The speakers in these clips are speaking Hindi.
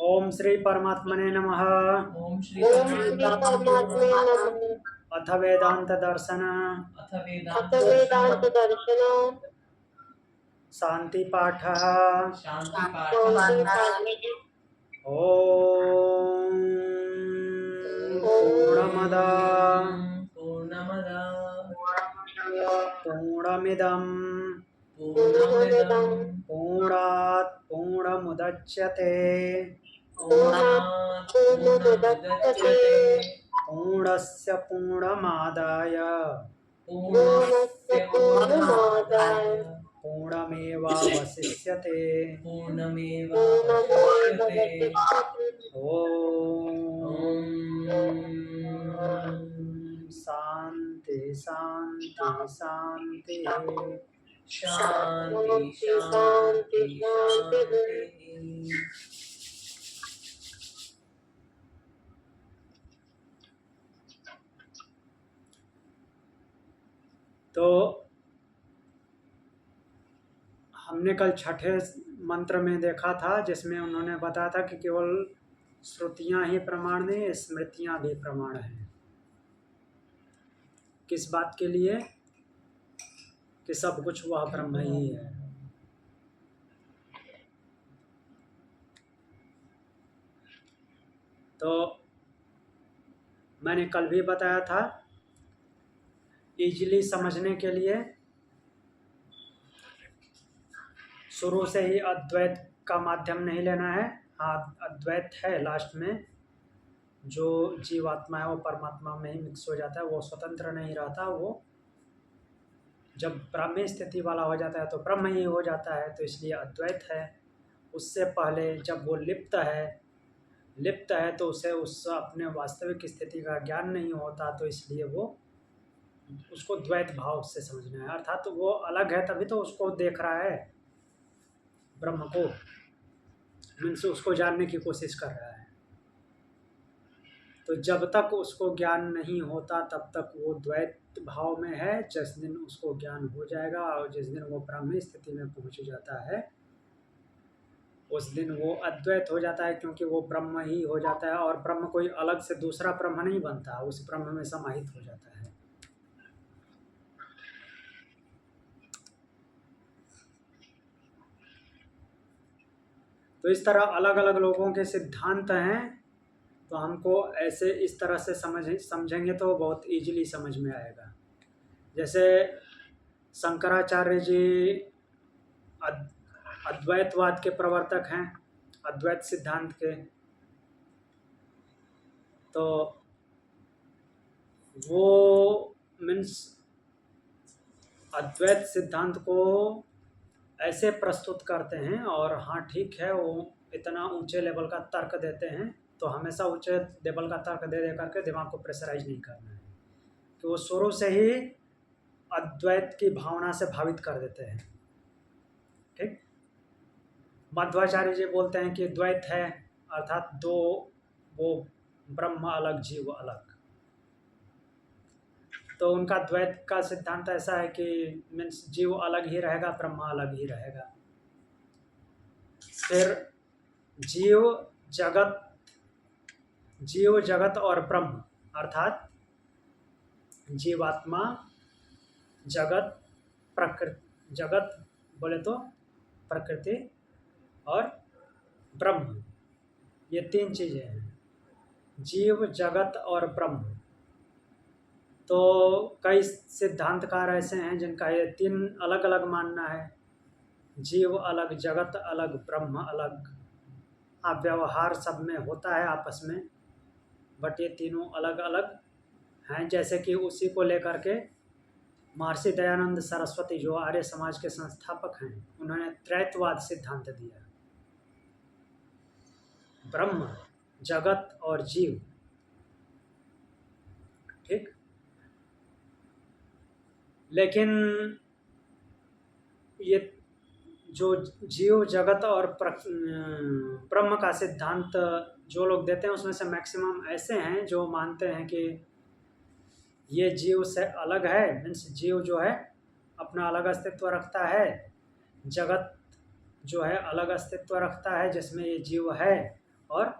ओम श्री परमात्मने नमः। ओम श्री ओम श्री परमात्मे नमः। अथ वेदांत दर्शन अथ अथ वेदांत दर्शन शांति पाठ। शांति शांति पाठ। ओम पूर्णमद पूर्णमदा पूर्णमिदं पूर्णमिदं पूर्णात् पूर्णमुदच्यते पूर्णात् पूर्णमुदच्यते पूर्णस्य पूर्णमादाय पूर्णस्य पूर्णमादाय पूर्णमेवावशिष्यते। पूर्णमेवावशिष्यते। ओम ओम शांति शांति शांति। शांति शांति शांति। तो हमने कल छठे मंत्र में देखा था जिसमें उन्होंने बताया था कि केवल श्रुतियां ही प्रमाण नहीं, स्मृतियां भी प्रमाण हैं। किस बात के लिए? कि सब कुछ वह ब्रह्म ही है। तो मैंने कल भी बताया था, इजीली समझने के लिए शुरू से ही अद्वैत का माध्यम नहीं लेना है। हाँ, अद्वैत है लास्ट में, जो जीवात्मा है वो परमात्मा में ही मिक्स हो जाता है, वो स्वतंत्र नहीं रहता। वो जब ब्रह्म स्थिति वाला हो जाता है तो ब्रह्म ही हो जाता है, तो इसलिए अद्वैत है। उससे पहले जब वो लिप्त है तो उसे उस अपने वास्तविक स्थिति का ज्ञान नहीं होता, तो इसलिए वो उसको द्वैत भाव से समझना है। अर्थात तो वो अलग है, तभी तो उसको देख रहा है, ब्रह्म को, मीन्स उसको जानने की कोशिश कर रहा है। तो जब तक उसको ज्ञान नहीं होता तब तक वो द्वैत भाव में है। जिस दिन उसको ज्ञान हो जाएगा और जिस दिन वो ब्रह्म स्थिति में पहुंच जाता है, उस दिन वो अद्वैत हो जाता है, क्योंकि वो ब्रह्म ही हो जाता है और ब्रह्म कोई अलग से दूसरा ब्रह्म नहीं बनता, उस ब्रह्म में समाहित हो जाता है। तो इस तरह अलग अलग लोगों के सिद्धांत हैं, तो हमको ऐसे इस तरह से समझेंगे तो बहुत इजीली समझ में आएगा। जैसे शंकराचार्य जी अद्वैतवाद के प्रवर्तक हैं, अद्वैत सिद्धांत के। तो वो मीन्स अद्वैत सिद्धांत को ऐसे प्रस्तुत करते हैं, और हाँ ठीक है, वो इतना ऊंचे लेवल का तर्क देते हैं, तो हमेशा ऊंचे लेवल का तर्क दे दे करके दिमाग को प्रेशराइज नहीं करना है, कि वो शुरू से ही अद्वैत की भावना से भावित कर देते हैं। ठीक, मध्वाचार्य जी बोलते हैं कि द्वैत है, अर्थात दो, वो ब्रह्म अलग जीव अलग। तो उनका द्वैत का सिद्धांत ऐसा है कि मीन्स जीव अलग ही रहेगा, ब्रह्म अलग ही रहेगा। फिर जीव जगत और ब्रह्म, अर्थात जीवात्मा, जगत, प्रकृति, जगत बोले तो प्रकृति और ब्रह्म, ये तीन चीजें हैं, जीव जगत और ब्रह्म। तो कई सिद्धांतकार ऐसे हैं जिनका ये तीन अलग अलग मानना है, जीव अलग, जगत अलग, ब्रह्म अलग। हाँ, व्यवहार सब में होता है आपस में, बट ये तीनों अलग अलग हैं। जैसे कि उसी को लेकर के महर्षि दयानंद सरस्वती, जो आर्य समाज के संस्थापक हैं, उन्होंने त्रैतवाद सिद्धांत दिया, ब्रह्म, जगत और जीव। ठीक, लेकिन ये जो जीव जगत और ब्रह्म का सिद्धांत जो लोग देते हैं, उसमें से मैक्सिमम ऐसे हैं जो मानते हैं कि ये जीव से अलग है, मीन्स जीव जो है अपना अलग अस्तित्व रखता है, जगत जो है अलग अस्तित्व रखता है जिसमें ये जीव है, और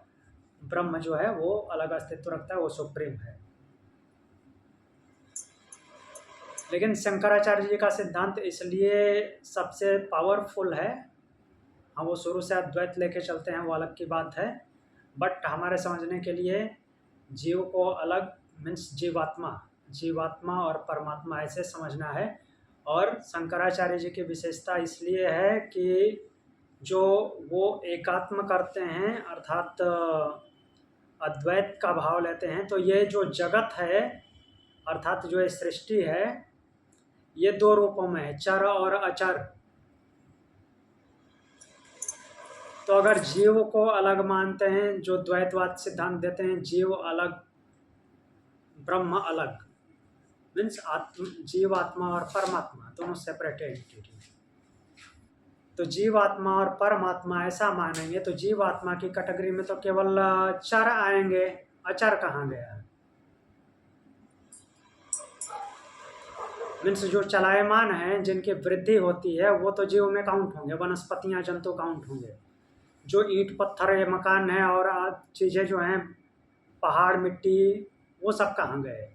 ब्रह्म जो है वो अलग अस्तित्व रखता है, वो सुप्रीम है। लेकिन शंकराचार्य जी का सिद्धांत इसलिए सबसे पावरफुल है, हम वो शुरू से अद्वैत लेके चलते हैं, वो अलग की बात है, बट हमारे समझने के लिए जीव को अलग मीन्स जीवात्मा और परमात्मा ऐसे समझना है। और शंकराचार्य जी की विशेषता इसलिए है कि जो वो एकात्म करते हैं अर्थात अद्वैत का भाव लेते हैं, तो ये जो जगत है अर्थात जो ये सृष्टि है ये दो रूपों में है, चर और अचर। तो अगर जीव को अलग मानते हैं, जो द्वैतवाद सिद्धांत देते हैं जीव अलग ब्रह्म अलग, मीन्स जीवात्मा और परमात्मा दोनों सेपरेट एंटिटी। तो जीवात्मा और परमात्मा ऐसा मानेंगे तो जीवात्मा की कैटेगरी में तो केवल चर आएंगे, अचर कहाँ गया। मीन्स जो चलायमान है, जिनकी वृद्धि होती है, वो तो जीव में काउंट होंगे, वनस्पतियाँ जंतु काउंट होंगे। जो ईंट पत्थर ये मकान है और चीज़ें जो हैं पहाड़ मिट्टी, वो सब कहाँ गए,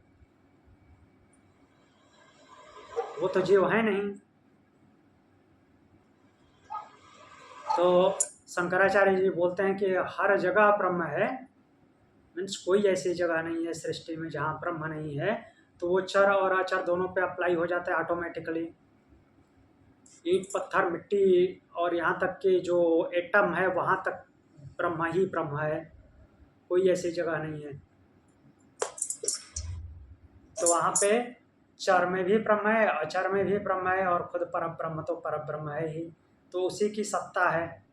वो तो जीव है नहीं। तो शंकराचार्य जी बोलते हैं कि हर जगह ब्रह्म है, मीन्स कोई ऐसी जगह नहीं है सृष्टि में जहाँ ब्रह्म नहीं है। तो वो चर और अचर दोनों पे अप्लाई हो जाता है ऑटोमेटिकली। ईंट पत्थर मिट्टी और यहाँ तक कि जो एटम है वहाँ तक ब्रह्म ही ब्रह्म है, कोई ऐसी जगह नहीं है। तो वहाँ पे चर में भी ब्रह्म है, अचर में भी ब्रह्म है, और खुद पर ब्रह्म तो पर ब्रह्म है ही, तो उसी की सत्ता है।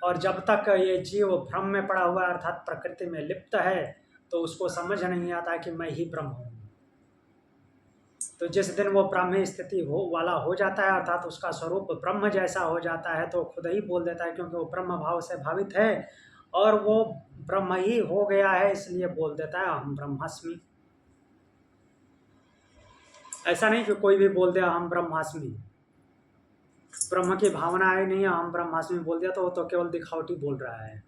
और जब तक ये जीव भ्रम में पड़ा हुआ है अर्थात प्रकृति में लिप्त है, तो उसको समझ नहीं आता कि मैं ही ब्रह्म हूँ। तो जिस दिन वो ब्रह्म स्थिति वाला हो जाता है अर्थात उसका स्वरूप ब्रह्म जैसा हो जाता है, तो खुद ही बोल देता है, क्योंकि वो ब्रह्म भाव से भावित है और वो ब्रह्म ही हो गया है, इसलिए बोल देता है अहम ब्रह्मास्मि। ऐसा नहीं कि कोई भी बोल दे अहम ब्रह्मास्मि, ब्रह्म की भावना है नहीं, अहम ब्रह्मास्मि बोल दिया तो वो तो केवल दिखावटी बोल रहा है।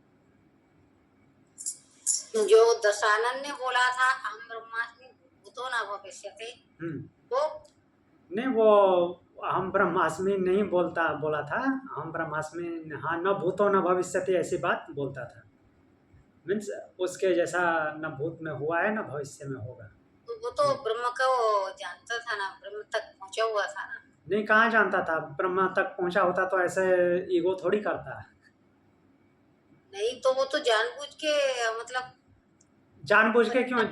जो दशानन ने बोला था अहम ब्रह्मास्मि भूतो न भविष्यति, वो नहीं, वो अहम ब्रह्मास्मि नहीं बोला था, अहम ब्रह्मास्मि हाँ न भूतो न भविष्यति ऐसी बात बोलता था। मीन्स उसके जैसा न भूत में हुआ है न भविष्य में होगा। वो तो ब्रह्म को जानता था ना, ब्रह्म तक पहुंचा हुआ था ना। नहीं, कहाँ जानता था, ब्रह्म तक पहुंचा होता तो ऐसे ईगो थोड़ी करता है। नहीं तो वो तो जानबूझ के, मतलब जानबूझ के क्यों,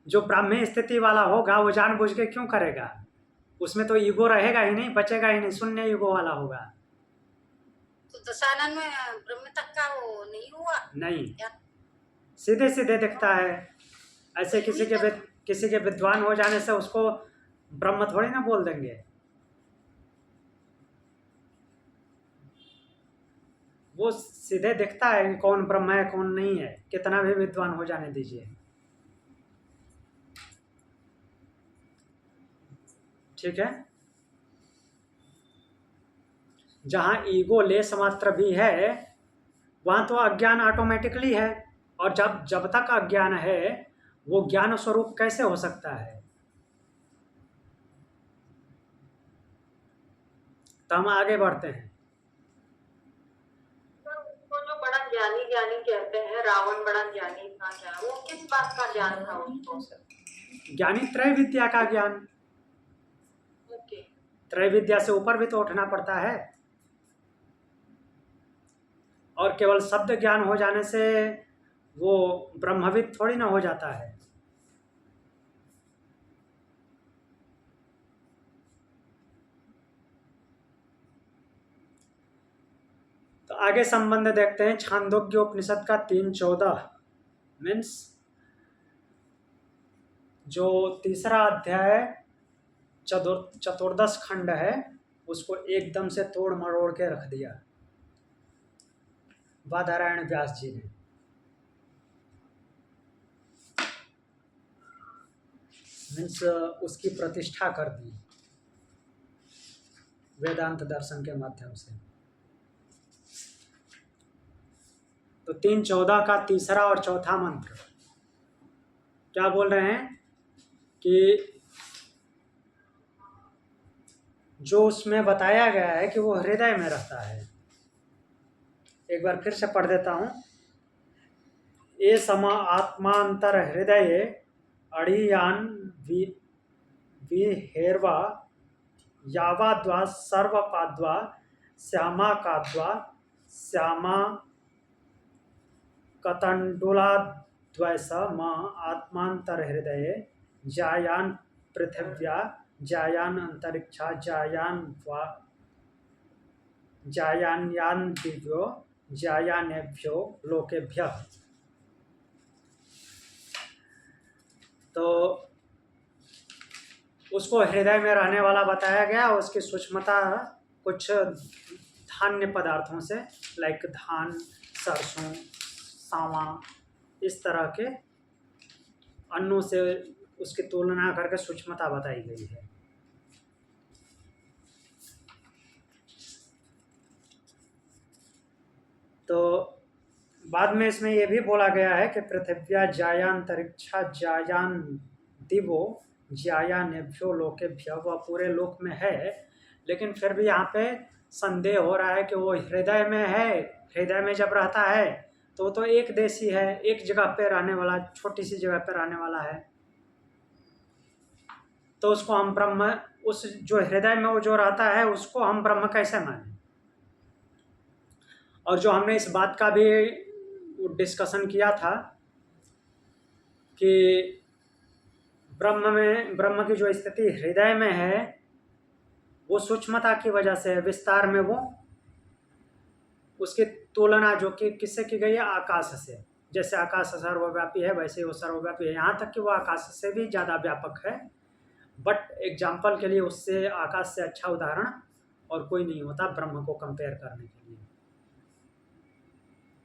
जो ब्राह्मी स्थिति वाला होगा वो जानबूझ के क्यों करेगा, उसमें तो ईगो रहेगा ही नहीं, बचेगा ही नहीं, शून्य ईगो वाला होगा। तो दशानन में ब्रह्म तक का वो नहीं हुआ, नहीं, सीधे सीधे दिखता है। ऐसे किसी के विद्वान हो जाने से उसको ब्रह्म थोड़ी ना बोल देंगे। वो सीधे दिखता है कि कौन ब्रह्म है कौन नहीं है, कितना भी विद्वान हो जाने दीजिए। ठीक है, जहाँ ईगो लेस मात्र भी है वहाँ तो अज्ञान ऑटोमेटिकली है, और जब तक अज्ञान है वो ज्ञान स्वरूप कैसे हो सकता है। तो हम आगे बढ़ते हैं। उसको जो बड़ा ज्ञानी कहते हैं, रावण बड़ा ज्ञानी था, क्या वो किस बात का ज्ञान था उसको? ज्ञानी त्रय विद्या का ज्ञान। ओके, त्रय विद्या से ऊपर भी तो उठना पड़ता है, और केवल शब्द ज्ञान हो जाने से वो ब्रह्मविद थोड़ी ना हो जाता है। तो आगे संबंध देखते हैं छांदोग्य उपनिषद का 3:14, मीन्स जो तीसरा अध्याय चतुर्दश खंड है उसको एकदम से तोड़ मरोड़ के रख दिया बादरायण व्यास जी ने। मीन्स उसकी प्रतिष्ठा कर दी वेदांत दर्शन के माध्यम से। तो 3:14 का तीसरा और चौथा मंत्र क्या बोल रहे हैं कि जो उसमें बताया गया है कि वो हृदय में रहता है। एक बार फिर से पढ़ देता हूँ। ये समा आत्मांतर हृदय अड़ियान विहेर्वा यावाद्वा सर्वपाद्वा श्यामा काद्वा श्यामा कतंडुलाद्वैस म आत्मांतर हृदय जायान पृथिव्या जायान अंतरिक्षा जायान्यान दिव्यो जायानेभ्यो लोकेभ्य। तो उसको हृदय में रहने वाला बताया गया। उसकी सूक्ष्मता कुछ धान्य पदार्थों से, लाइक धान, सरसों, सावा, इस तरह के अन्नों से उसकी तुलना करके सूक्ष्मता बताई गई है। तो बाद में इसमें यह भी बोला गया है कि पृथिव्या जायांतरिक्षा जायान दिवो जायानेभ्यो लोकेभ्य, वह पूरे लोक में है, लेकिन फिर भी यहाँ पे संदेह हो रहा है कि वो हृदय में है। हृदय में जब रहता है तो एक देशी है, एक जगह पे रहने वाला, छोटी सी जगह पे रहने वाला है। तो उसको हम ब्रह्म, उस जो हृदय में वो जो रहता है उसको हम ब्रह्म कैसे माने? और जो हमने इस बात का भी डिस्कशन किया था कि ब्रह्म की जो स्थिति हृदय में है वो सूक्ष्मता की वजह से है। विस्तार में वो उसकी तुलना जो कि किससे की गई है? आकाश से। जैसे आकाश सर्वव्यापी है वैसे वो सर्वव्यापी है, यहाँ तक कि वो आकाश से भी ज़्यादा व्यापक है। बट एग्जाम्पल के लिए उससे, आकाश से अच्छा उदाहरण और कोई नहीं होता ब्रह्म को कंपेयर करने के लिए।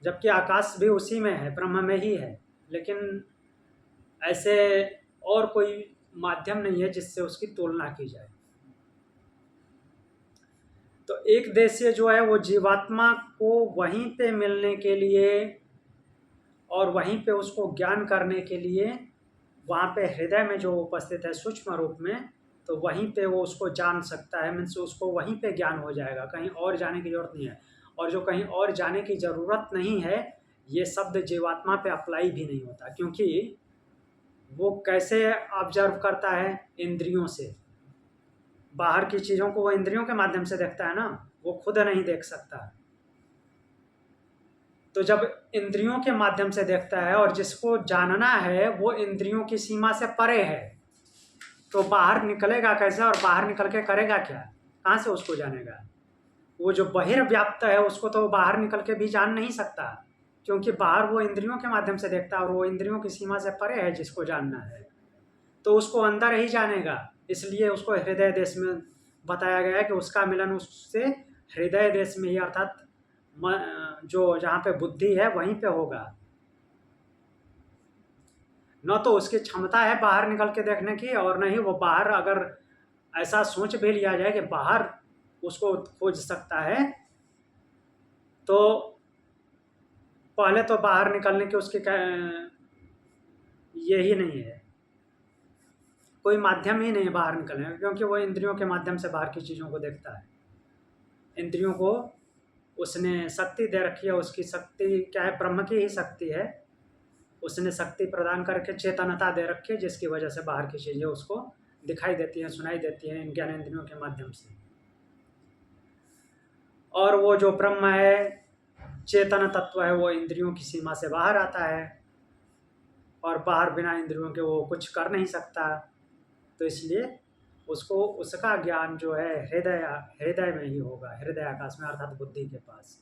जबकि आकाश भी उसी में है, ब्रह्म में ही है, लेकिन ऐसे और कोई माध्यम नहीं है जिससे उसकी तुलना की जाए। तो एक देशीय जो है वो जीवात्मा को वहीं पे मिलने के लिए और वहीं पे उसको ज्ञान करने के लिए वहाँ पे हृदय में जो उपस्थित है सूक्ष्म रूप में, तो वहीं पे वो उसको जान सकता है। मीन्स उसको वहीं पे ज्ञान हो जाएगा, कहीं और जाने की जरूरत नहीं है। और जो कहीं और जाने की ज़रूरत नहीं है, ये शब्द जीवात्मा पे अप्लाई भी नहीं होता, क्योंकि वो कैसे ऑब्जर्व करता है? इंद्रियों से। बाहर की चीज़ों को वो इंद्रियों के माध्यम से देखता है ना, वो खुद नहीं देख सकता। तो जब इंद्रियों के माध्यम से देखता है और जिसको जानना है वो इंद्रियों की सीमा से परे है, तो बाहर निकलेगा कैसे और बाहर निकल के करेगा क्या? कहाँ से उसको जानेगा? वो जो बहिर्व्याप्त है उसको तो बाहर निकल के भी जान नहीं सकता, क्योंकि बाहर वो इंद्रियों के माध्यम से देखता है और वो इंद्रियों की सीमा से परे है जिसको जानना है, तो उसको अंदर ही जानेगा। इसलिए उसको हृदय देश में बताया गया है कि उसका मिलन उससे हृदय देश में ही, अर्थात जो जहाँ पे बुद्धि है वहीं पे होगा। न तो उसकी क्षमता है बाहर निकल के देखने की, और न ही वो बाहर, अगर ऐसा सोच भी लिया जाए कि बाहर उसको खोज सकता है, तो पहले तो बाहर निकलने की उसकी यही नहीं है, कोई माध्यम ही नहीं है बाहर निकलने का, क्योंकि वो इंद्रियों के माध्यम से बाहर की चीज़ों को देखता है। इंद्रियों को उसने शक्ति दे रखी है, उसकी शक्ति क्या है? ब्रह्म की ही शक्ति है। उसने शक्ति प्रदान करके चेतनता दे रखी है, जिसकी वजह से बाहर की चीज़ें उसको दिखाई देती हैं, सुनाई देती हैं इन ज्ञानेंद्रियों के माध्यम से। और वो जो ब्रह्म है, चेतन तत्व है, वो इंद्रियों की सीमा से बाहर आता है और बाहर बिना इंद्रियों के वो कुछ कर नहीं सकता। तो इसलिए उसको, उसका ज्ञान जो है हृदय में ही होगा, हृदय आकाश में, अर्थात बुद्धि के पास।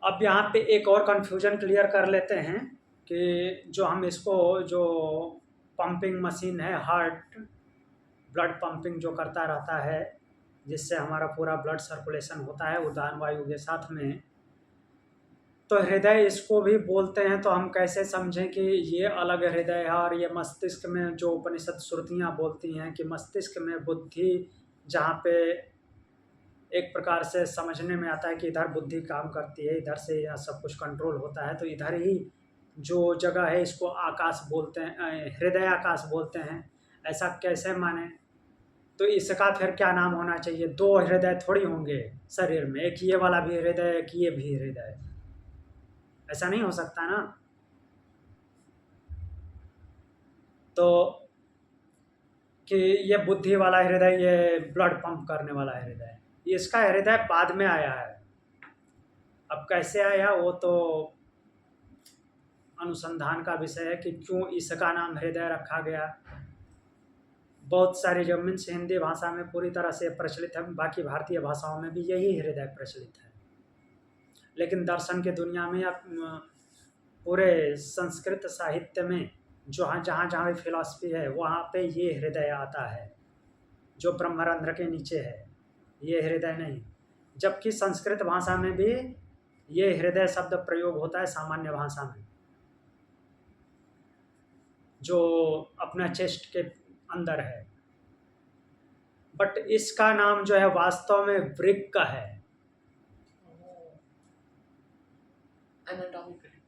अब यहाँ पे एक और कन्फ्यूजन क्लियर कर लेते हैं कि जो हम इसको, जो पंपिंग मशीन है, हार्ट ब्लड पंपिंग जो करता रहता है, जिससे हमारा पूरा ब्लड सर्कुलेशन होता है उदान वायु के साथ में, तो हृदय इसको भी बोलते हैं। तो हम कैसे समझें कि ये अलग हृदय है और ये मस्तिष्क में, जो उपनिषद श्रुतियाँ बोलती हैं कि मस्तिष्क में बुद्धि, जहाँ पे एक प्रकार से समझने में आता है कि इधर बुद्धि काम करती है, इधर से यह सब कुछ कंट्रोल होता है, तो इधर ही जो जगह है इसको आकाश बोलते हैं, हृदय आकाश बोलते हैं। ऐसा कैसे माने? तो इसका फिर क्या नाम होना चाहिए? दो हृदय थोड़ी होंगे शरीर में, एक ये वाला भी हृदय, एक ये भी हृदय, ऐसा नहीं हो सकता ना। तो कि ये बुद्धि वाला हृदय, ये ब्लड पंप करने वाला हृदय, इसका हृदय बाद में आया है। अब कैसे आया वो तो अनुसंधान का विषय है कि क्यों इसका नाम हृदय रखा गया। बहुत सारी जो मीन्स हिंदी भाषा में पूरी तरह से प्रचलित है, बाकी भारतीय भाषाओं में भी यही हृदय प्रचलित है, लेकिन दर्शन की दुनिया में या पूरे संस्कृत साहित्य में जहाँ जहाँ भी फिलॉसफी है वहाँ पे ये हृदय आता है, जो ब्रह्मरंध्र के नीचे है, ये हृदय नहीं। जबकि संस्कृत भाषा में भी ये हृदय शब्द प्रयोग होता है सामान्य भाषा में, जो अपना चेस्ट के अंदर है, बट इसका नाम जो है वास्तव में वृक्क है। एनाटॉमिकली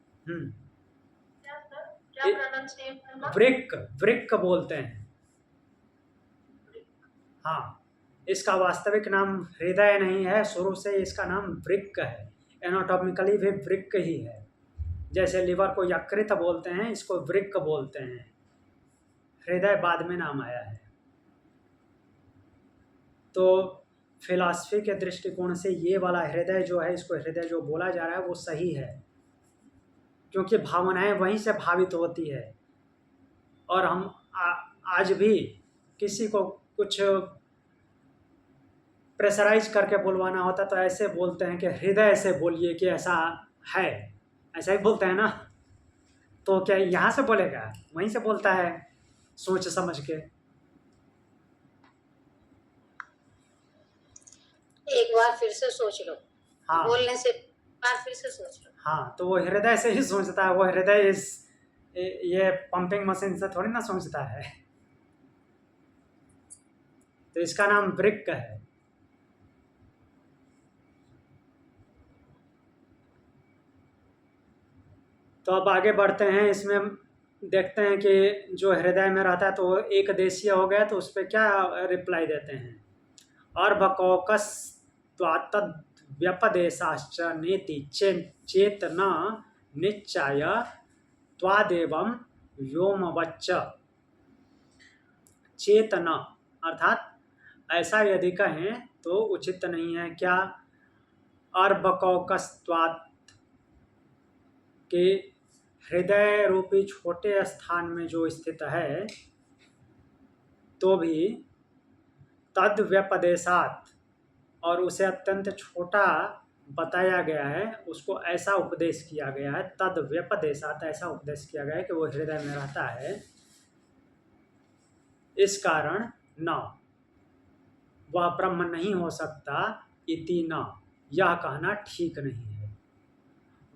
क्या सर, क्या ये- प्रोनाउंसिएशन? वृक्क, वृक्क बोलते हैं। हाँ, इसका वास्तविक नाम हृदय नहीं है, शुरू से इसका नाम वृक्क है। एनाटॉमिकली भी वृक्क ही है। जैसे लिवर को यकृत बोलते हैं, इसको वृक्क बोलते हैं। हृदय बाद में नाम आया है। तो फिलॉसफी के दृष्टिकोण से ये वाला हृदय जो है, इसको हृदय जो बोला जा रहा है वो सही है, क्योंकि भावनाएं वहीं से भावित होती है। और हम आज भी किसी को कुछ प्रेशराइज करके बुलवाना होता तो ऐसे बोलते हैं कि हृदय से बोलिए कि ऐसा है, ऐसा ही बोलते हैं ना। तो क्या यहाँ से बोलेगा? वहीं से बोलता है सोच समझ के। एक बार फिर से सोच लो, हाँ बोलने से बार फिर से सोच लो। हाँ, तो वो हृदय से ही सोचता है। वो हृदय ये पंपिंग मशीन से थोड़ी ना सोचता है। तो इसका नाम वृक्क है। तो अब आगे बढ़ते हैं, इसमें देखते हैं कि जो हृदय में रहता है तो वो एक देशीय हो गया, तो उस पर क्या रिप्लाई देते हैं? और बकौकस व्यपदेशाश्च नेति चेतना निश्चय त्वादेवं व्योमवच्च। चेतना अर्थात ऐसा यदि कहें तो उचित नहीं है। क्या? और बकौकस्त्वात् के हृदय रूपी छोटे स्थान में जो स्थित है, तो भी तद व्यपदेशात, और उसे अत्यंत छोटा बताया गया है, उसको ऐसा उपदेश किया गया है, तद व्यपदेशात ऐसा उपदेश किया गया है कि वो हृदय में रहता है। इस कारण न वह ब्रह्म नहीं हो सकता, इति न, यह कहना ठीक नहीं है।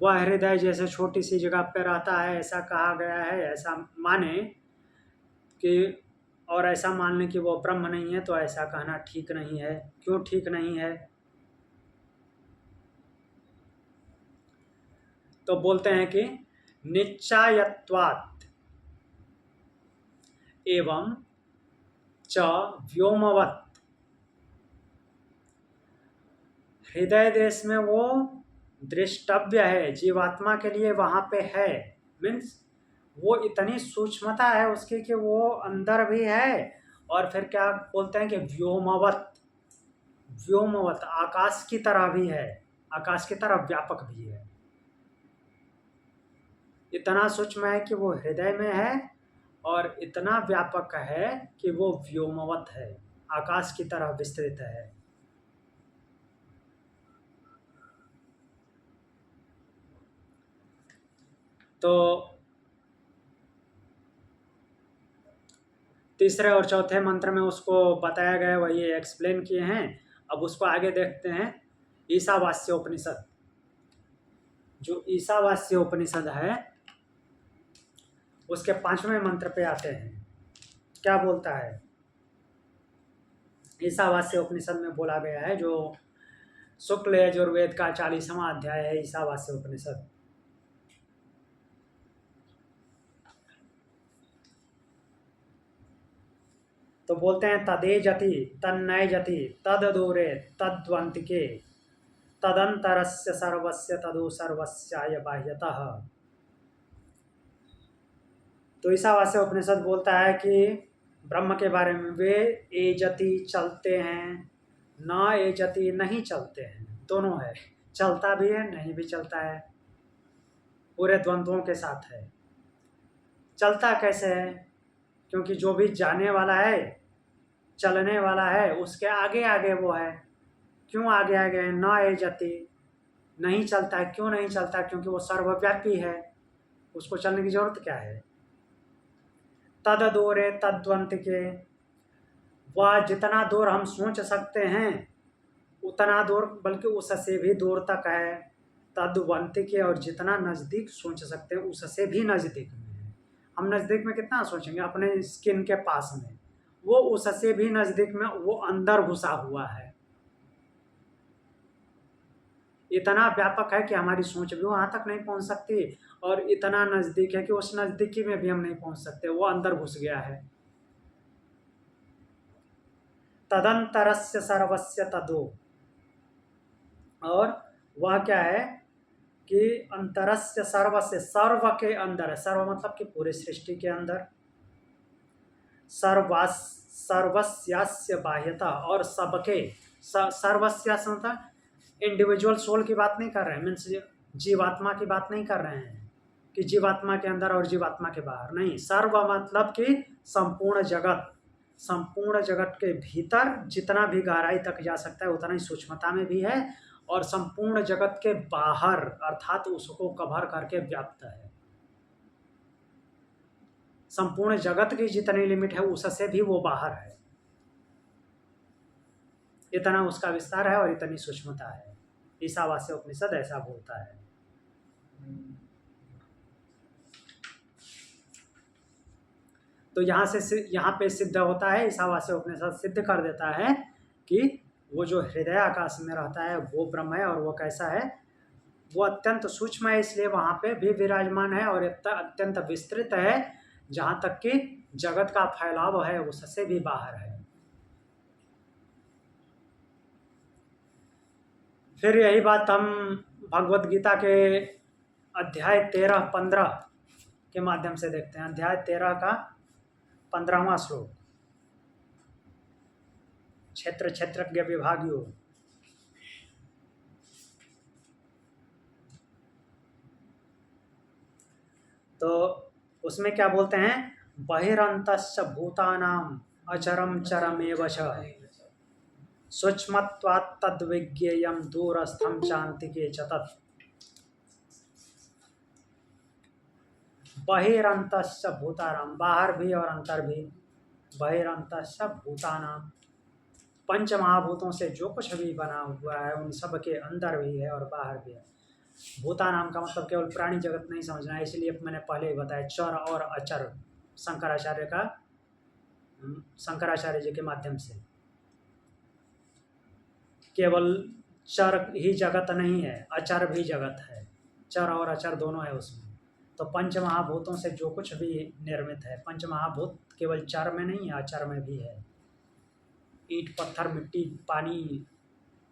वह हृदय जैसे छोटी सी जगह पर रहता है ऐसा कहा गया है, ऐसा माने कि, और ऐसा मान लें कि वो ब्रह्म नहीं है, तो ऐसा कहना ठीक नहीं है। क्यों ठीक नहीं है? तो बोलते हैं कि निश्चयत्वात् एवं च व्योमवत्, हृदय देश में वो दृष्टव्य है, जीवात्मा के लिए वहाँ पे है। मीन्स वो इतनी सूक्ष्मता है उसकी कि वो अंदर भी है, और फिर क्या बोलते हैं कि व्योमवत, व्योमवत आकाश की तरह भी है, आकाश की तरह व्यापक भी है। इतना सूक्ष्म है कि वो हृदय में है, और इतना व्यापक है कि वो व्योमवत है, आकाश की तरह विस्तृत है। तो तीसरे और चौथे मंत्र में उसको बताया गया, वही एक्सप्लेन किए हैं। अब उसको आगे देखते हैं। ईशावास्य उपनिषद, जो ईशावास्य उपनिषद है उसके 5वें मंत्र पे आते हैं। क्या बोलता है? ईशावास्य उपनिषद में बोला गया है, जो शुक्ल यजुर्वेद का 40वां अध्याय है ईशावास्य उपनिषद। तो बोलते हैं तदे जति तन्नय जति तददूरे तद्वंतिके तदंतरस्य सर्वस्य तदु सर्वस्याय बाह्यतः। तो ईशावास्य उपनिषद बोलता है कि ब्रह्म के बारे में, वे एजति चलते हैं, न एजति नहीं चलते हैं, दोनों है, चलता भी है नहीं भी चलता है, पूरे द्वंद्वों के साथ है। चलता कैसे है? क्योंकि जो भी जाने वाला है, चलने वाला है, उसके आगे आगे वो है। क्यों आगे आगे है? न एजति, नहीं चलता है। क्यों नहीं चलता? क्योंकि वो सर्वव्यापी है, उसको चलने की जरूरत क्या है। तददूरे तद्वंतिके, वह जितना दूर हम सोच सकते हैं उतना दूर, बल्कि उससे भी दूर तक है। तद्वंतिके, और जितना नज़दीक सोच सकते हैं उससे भी नज़दीक में है। हम नज़दीक में कितना सोचेंगे? अपने स्किन के पास में, वो उससे भी नज़दीक में, वो अंदर घुसा हुआ है। इतना व्यापक है कि हमारी सोच भी वहाँ तक नहीं पहुँच सकती, और इतना नज़दीक है कि उस नज़दीकी में भी हम नहीं पहुँच सकते, वो अंदर घुस गया है। तदंतरस्य सर्वस्य तदो, और वह क्या है कि अंतरस्य सर्वस्य, सर्व के अंदर है। सर्व मतलब कि पूरे सृष्टि के अंदर। सर्वस्यास्य बाह्यता, और सबके, सर्वस्यास्य मतलब इंडिविजुअल सोल की बात नहीं कर रहे हैं, मीन्स जीवात्मा की बात नहीं कर रहे हैं कि जीवात्मा के अंदर और जीवात्मा के बाहर, नहीं। सर्व मतलब कि संपूर्ण जगत, संपूर्ण जगत के भीतर जितना भी गहराई तक जा सकता है उतना ही सूक्ष्मता में भी है, और संपूर्ण जगत के बाहर अर्थात उसको कवर करके व्याप्त है। संपूर्ण जगत की जितनी लिमिट है उससे भी वो बाहर है। इतना उसका विस्तार है और इतनी सूक्ष्मता है। ईशावास्य उपनिषद ऐसा बोलता है। तो यहाँ पे सिद्ध होता है, ईशावास्य उपनिषद सिद्ध कर देता है कि वो जो हृदय आकाश में रहता है वो ब्रह्म है, और वो कैसा है, वो अत्यंत सूक्ष्म है, इसलिए वहाँ पे भी विराजमान है, और अत्यंत विस्तृत है, जहाँ तक कि जगत का फैलाव है उससे भी बाहर है। फिर यही बात हम भगवद गीता के अध्याय 13-15 के माध्यम से देखते हैं। अध्याय 13 का 15वां श्लोक, क्षेत्र क्षेत्रज्ञ विभागियों। तो उसमें क्या बोलते हैं? बहिरंतस्य भूतानाम अचरम चरमेव च सूक्ष्मत्वात् तद्विज्ञेयं दूरस्थं चान्तिके च तत्। बहिरंतस्य भूतानाम, बाहर भी और अंतर भी। बहिरंतस्य भूतानाम, पंच महाभूतों से जो कुछ भी बना हुआ है उन सब के अंदर भी है और बाहर भी है। भूतानाम का मतलब केवल प्राणी जगत नहीं समझना है, इसलिए मैंने पहले ही बताया चर और अचर, शंकराचार्य जी के माध्यम से। केवल चर ही जगत नहीं है, अचर भी जगत है। चर और अचर दोनों है उसमें। तो पंच महाभूतों से जो कुछ भी निर्मित है, पंच महाभूत केवल चर में नहीं है, अचर में भी है। ईंट, पत्थर, मिट्टी, पानी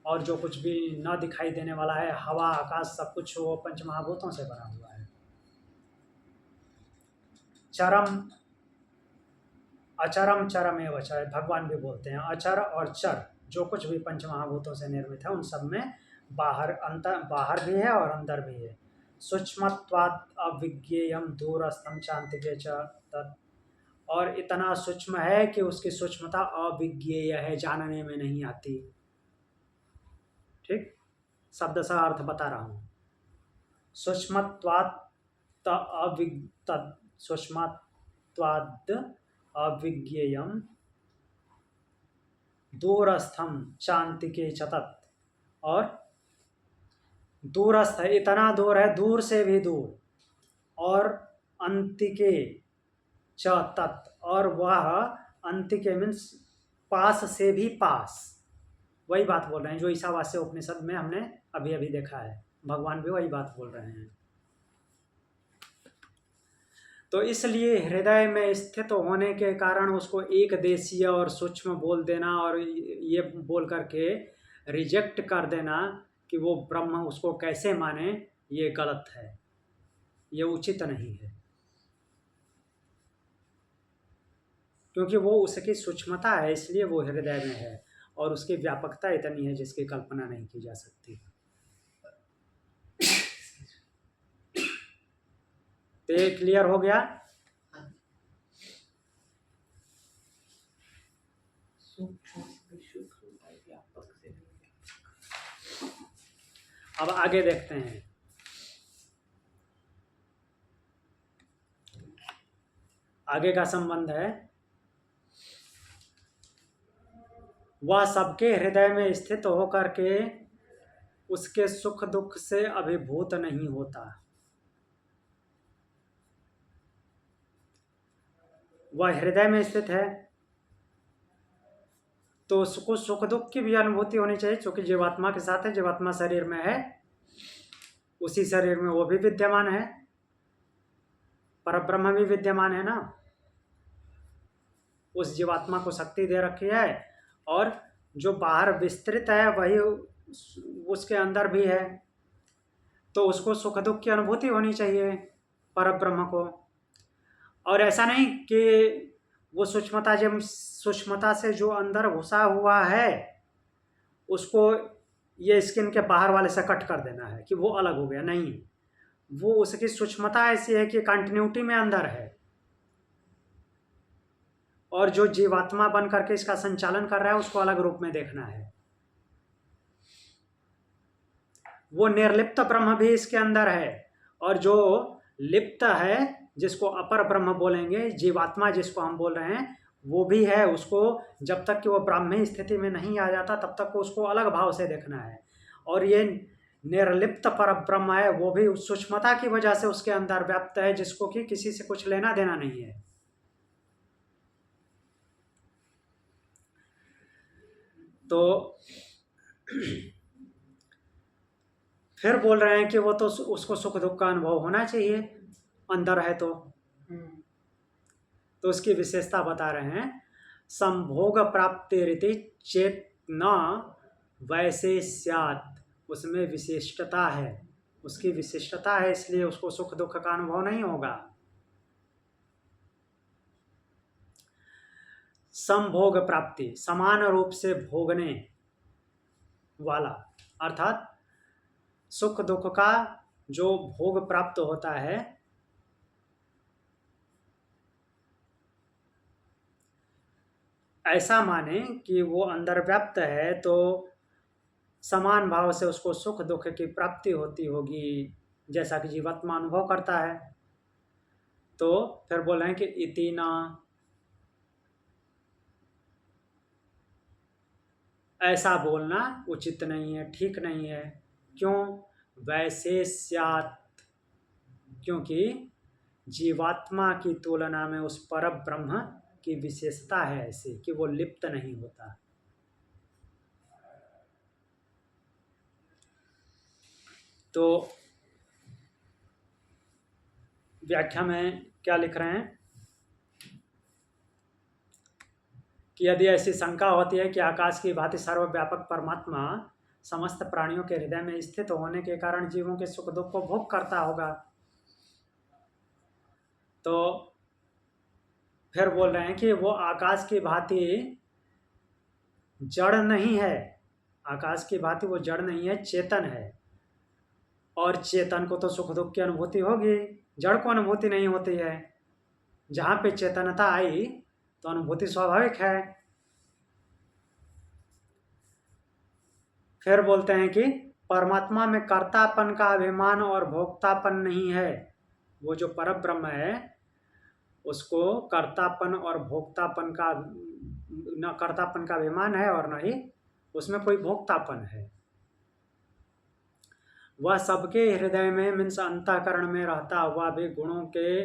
और जो कुछ भी न दिखाई देने वाला है, हवा, आकाश, सब कुछ वो पंच महाभूतों से बना हुआ है। चरम अचरम चरमेव च, भगवान भी बोलते हैं अचर और चर जो कुछ भी पंच महाभूतों से निर्मित है उन सब में बाहर भी है और अंदर भी है। सूक्ष्मत्वात् अविज्ञेयम दूरस्थम चान्तिके च तत्, और इतना सूक्ष्म है कि उसकी सूक्ष्मता अविज्ञेय है, जानने में नहीं आती। ठीक, शब्द सा अर्थ बता रहा हूँ। सूक्ष्मत्वात् अविज्ञेयम दूरस्थम चान्तिके च तत्, और दूरस्थ है, इतना दूर है, दूर से भी दूर, और अंतिके च तत्, और वह अंतिके मीन्स पास से भी पास, वही बात बोल रहे हैं जो ईशावास्य उपनिषद में हमने अभी अभी देखा है, भगवान भी वही बात बोल रहे हैं। तो इसलिए हृदय में स्थित होने के कारण उसको एक देशीय और सूक्ष्म बोल देना और ये बोल करके रिजेक्ट कर देना कि वो ब्रह्म उसको कैसे माने, ये गलत है, ये उचित नहीं है, क्योंकि वो उसकी सूक्ष्मता है इसलिए वो हृदय में है और उसकी व्यापकता इतनी है जिसकी कल्पना नहीं की जा सकती। तो ये क्लियर हो गया। सूक्ष्म से सूक्ष्म है, व्यापक से अब आगे देखते हैं। आगे का संबंध है, वह सबके हृदय में स्थित होकर के उसके सुख दुख से अभिभूत नहीं होता। वह हृदय में स्थित है तो उसको सुख दुख की भी अनुभूति होनी चाहिए, क्योंकि जीवात्मा के साथ है, जीवात्मा शरीर में है, उसी शरीर में वो भी विद्यमान है, परब्रह्म भी विद्यमान है ना। उस जीवात्मा को शक्ति दे रखी है और जो बाहर विस्तृत है वही उसके अंदर भी है, तो उसको सुख दुख की अनुभूति होनी चाहिए परब्रह्म को। और ऐसा नहीं कि वो सूक्ष्मता से जो अंदर घुसा हुआ है उसको ये स्किन के बाहर वाले से कट कर देना है कि वो अलग हो गया, नहीं, वो उसकी सूक्ष्मता ऐसी है कि कंटिन्यूटी में अंदर है और जो जीवात्मा बन करके इसका संचालन कर रहा है उसको अलग रूप में देखना है। वो निर्लिप्त ब्रह्म भी इसके अंदर है और जो लिप्त है जिसको अपर ब्रह्म बोलेंगे, जीवात्मा जिसको हम बोल रहे हैं, वो भी है। उसको जब तक कि वो ब्राह्मी स्थिति में नहीं आ जाता तब तक उसको अलग भाव से देखना है। और ये निर्लिप्त पर ब्रह्म है, वो भी उस सूक्ष्मता की वजह से उसके अंदर व्याप्त है जिसको कि किसी से कुछ लेना देना नहीं है। तो फिर बोल रहे हैं कि वो तो उसको सुख दुख का अनुभव होना चाहिए अंदर है तो उसकी विशेषता बता रहे हैं। संभोग प्राप्ति रीति चेत न वैसे स्यात्, उसमें विशिष्टता है, उसकी विशिष्टता है इसलिए उसको सुख दुख का अनुभव नहीं होगा। संभोग प्राप्ति समान रूप से भोगने वाला, अर्थात सुख दुख का जो भोग प्राप्त होता है ऐसा माने कि वो अंदर व्याप्त है तो समान भाव से उसको सुख दुख की प्राप्ति होती होगी जैसा कि जीवात्मा अनुभव करता है। तो फिर बोल रहे हैं कि इति न, ऐसा बोलना उचित नहीं है, ठीक नहीं है। क्यों? वैसे स्यात्, क्योंकि जीवात्मा की तुलना में उस पर ब्रह्म की विशेषता है ऐसी कि वो लिप्त नहीं होता। तो व्याख्या में क्या लिख रहे हैं कि यदि ऐसी शंका होती है कि आकाश की भांति सर्वव्यापक परमात्मा समस्त प्राणियों के हृदय में स्थित होने के कारण जीवों के सुख दुख को भोग करता होगा, तो फिर बोल रहे हैं कि वो आकाश की भांति जड़ नहीं है। आकाश की भांति वो जड़ नहीं है, चेतन है। और चेतन को तो सुख दुख की अनुभूति होगी, जड़ को अनुभूति नहीं होती है। जहाँ पे चेतनता आई तो अनुभूति स्वाभाविक है। फिर बोलते हैं कि परमात्मा में कर्तापन का अभिमान और भोक्तापन नहीं है। वो जो परब्रह्म है उसको कर्तापन और भोक्तापन का, न कर्तापन का अभिमान है और न ही उसमें कोई भोक्तापन है। वह सबके हृदय में मीन्स अंतःकरण में रहता हुआ भी गुणों के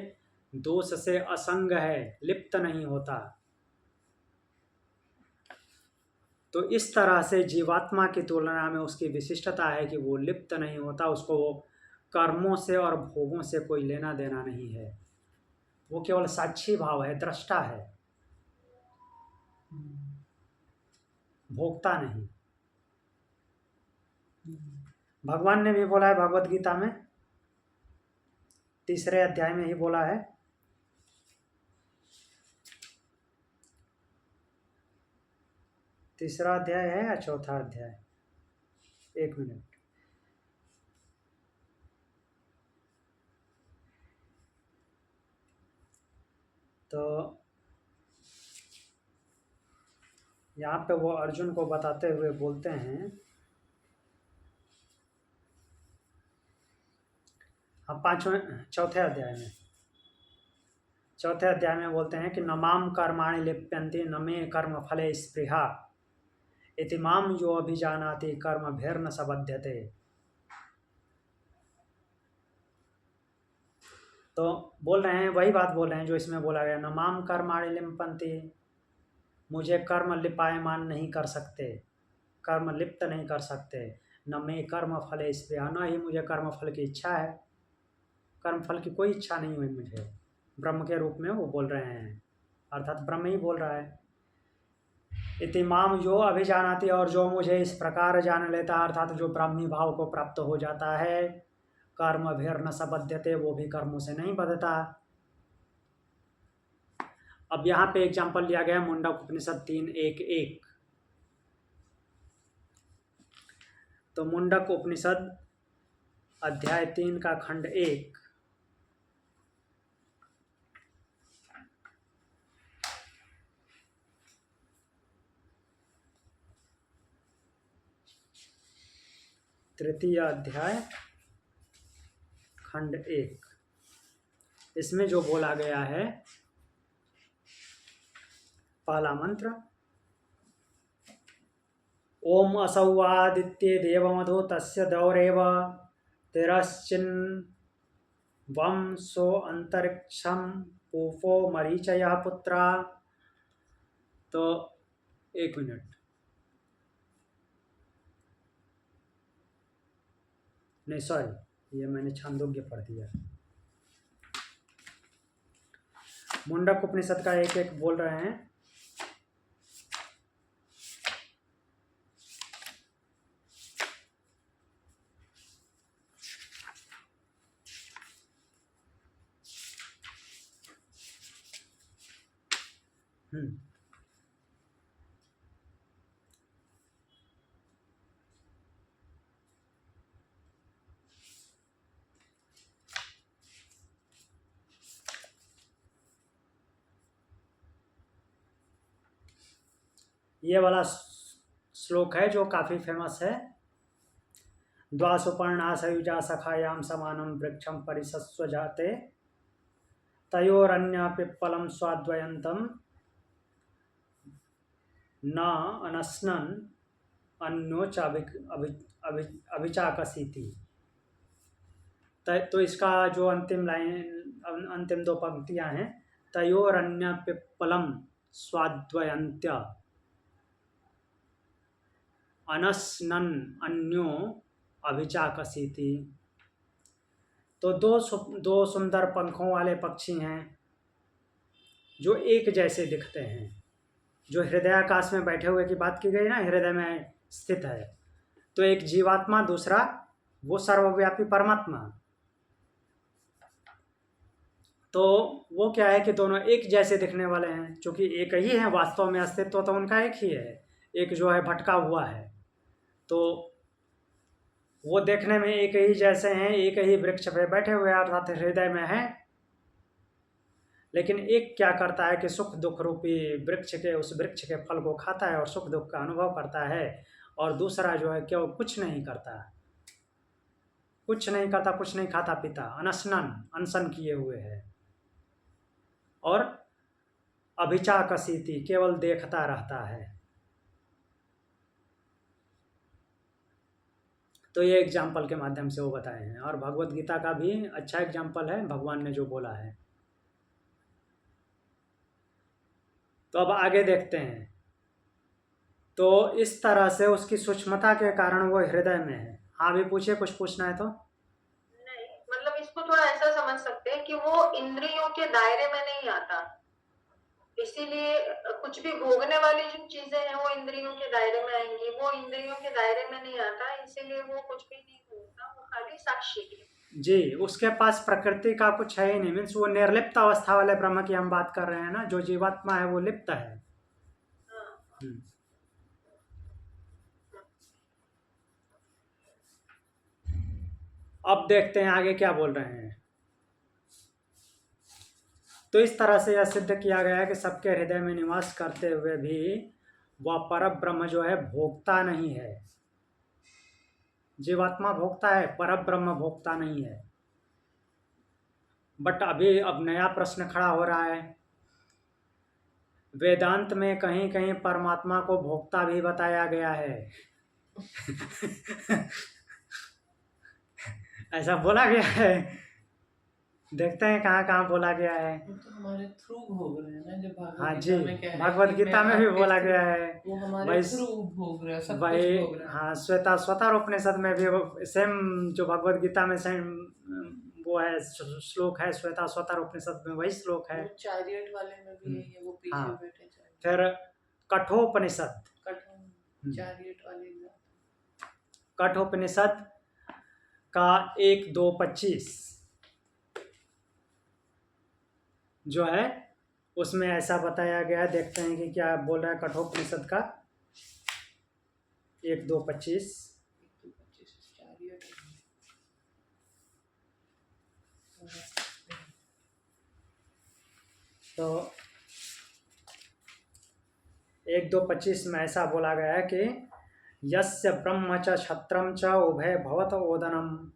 दोष से असंग है, लिप्त नहीं होता। तो इस तरह से जीवात्मा की तुलना में उसकी विशिष्टता है कि वो लिप्त नहीं होता, उसको वो कर्मों से और भोगों से कोई लेना देना नहीं है, वो केवल साक्षी भाव है, दृष्टा है, भोगता नहीं। भगवान ने भी बोला है भगवत गीता में, 3 अध्याय में ही बोला है, तीसरा अध्याय है या चौथा अध्याय, 1 मिनट। तो यहाँ पे वो अर्जुन को बताते हुए बोलते हैं, हम चौथे अध्याय में बोलते हैं कि न माम कर्माणि लिप्यन्ते न मे कर्म फले स्पृहा इति माम यो अभिजानाति कर्म भेर्न सबध्यते। तो बोल रहे हैं, वही बात बोल रहे हैं जो इसमें बोला गया, न माम कर्माणि लिप्यन्ते, मुझे कर्म लिपायमान नहीं कर सकते, कर्म लिप्त नहीं कर सकते, न मे कर्म फले स्पृहा, न ही मुझे कर्म फल की इच्छा है, कर्म फल की कोई इच्छा नहीं हुई मुझे। ब्रह्म के रूप में वो बोल रहे हैं, अर्थात ब्रह्म ही बोल रहा है। इति माम जो अभिजानाति, और जो मुझे इस प्रकार जान लेता, अर्थात जो ब्राह्मी भाव को प्राप्त हो जाता है, कर्म भेर न सबध्यते, वो भी कर्मों से नहीं बधता। अब यहाँ पे एग्जाम्पल लिया गया मुंडक उपनिषद 3:1-1। तो मुंडक उपनिषद अध्याय 3 का खंड 1, तृतीय अध्याय खंड 1, इसमें जो बोला गया है, पहला मंत्र, ओम असौवादित्ये देवमधो तस्य दौरेव तिरश्चिन्वं सो अंतरिक्षं पूपो मरीचयः पुत्रा। तो 1 मिनट, नहीं सॉरी, ये मैंने छांदोग्य पढ़ दिया। मुंडक उपनिषद का 1-1 बोल रहे हैं। ये वाला श्लोक है जो काफ़ी फेमस है। द्वासुपर्णा सयुजा सखायाम समानम वृक्षम परिसस्व जाते तयोरन्य पिप्पलम स्वाद्वयंतम न अनस्नन अन्योच अभिचाकसीति। तो इसका जो अंतिम लाइन, अंतिम 2 पंक्तियां हैं, तयोरन्य पिप्पलम स्वाद्वयंत्य अनस्नन अन्यो अभिचाकसीति। तो दो सुंदर पंखों वाले पक्षी हैं जो एक जैसे दिखते हैं, जो हृदयाकाश में बैठे हुए की बात की गई ना, हृदय में स्थित है। तो एक जीवात्मा, दूसरा वो सर्वव्यापी परमात्मा। तो वो क्या है कि दोनों एक जैसे दिखने वाले हैं, क्योंकि एक ही है, वास्तव में अस्तित्व तो उनका एक ही है, एक जो है भटका हुआ है। तो वो देखने में एक ही जैसे हैं, एक ही वृक्ष पे बैठे हुए अर्थात हृदय में है, लेकिन एक क्या करता है कि सुख दुख रूपी उस वृक्ष के फल को खाता है और सुख दुख का अनुभव करता है, और दूसरा जो है क्यों कुछ नहीं करता, कुछ नहीं खाता पीता, अनशन किए हुए है, और अभिचाकसीति, केवल देखता रहता है। तो ये एग्जाम्पल के माध्यम से वो बताए हैं, और भगवत गीता का भी अच्छा एग्जाम्पल है, भगवान ने जो बोला है। तो अब आगे देखते हैं। तो इस तरह से उसकी सूक्ष्मता के कारण वो हृदय में है। हाँ भी पूछिए, कुछ पूछना है तो। नहीं, मतलब इसको थोड़ा ऐसा समझ सकते हैं कि वो इंद्रियों के दायरे में नहीं आता, इसीलिए कुछ भी भोगने वाली जो चीजें हैं वो इंद्रियों के दायरे में आएंगी, वो इंद्रियों के दायरे में नहीं आता, इसीलिए वो कुछ भी नहीं भोगता, वो खाली साक्षी है। जी, उसके पास प्रकृति का कुछ है ही नहीं, मीन्स वो निर्लिप्त अवस्था वाले ब्रह्म की हम बात कर रहे हैं ना। जो जीवात्मा है वो लिप्त है। हाँ। अब देखते हैं आगे क्या बोल रहे हैं। तो इस तरह से यह सिद्ध किया गया है कि सबके हृदय में निवास करते हुए भी वह पर ब्रह्म जो है भोगता नहीं है। जीवात्मा भोगता है, पर ब्रह्म भोगता नहीं है। बट अभी अब नया प्रश्न खड़ा हो रहा है। वेदांत में कहीं कहीं परमात्मा को भोक्ता भी बताया गया है। ऐसा बोला गया है, देखते हैं कहाँ कहाँ बोला गया है। वो तो हमारे थ्रू भोग रहे हैं ना, जब हाँ भगवत जी, गीता में कह रहे हैं भगवत कि गीता मैं में भी आपके बोला थ्रू- गया है। वो हमारे भाई थ्रू भोग रहे हैं, सब भाई कुछ भोग रहे हैं। हाँ, श्वेता उपनिषद में भी सेम जो भगवत गीता में सेम वो है श्लोक है, श्वेता उपनिषद में वही श्लोक है। वो चैरियट वाले में भी यही है, वो पीछे हाँ। बैठे chariot- फिर कठोपनिषद, कठोर चैरियट वाले में। कठोपनिषद का 1-2-25 जो है उसमें ऐसा बताया गया है। देखते हैं कि क्या बोल रहा है कठोपनिषद का 1-2-25। 1-2-25 chariot है। तो 1-2-25 में ऐसा बोला गया है कि यस्य ब्रह्म च क्षत्रम च उभय भवत ओदनम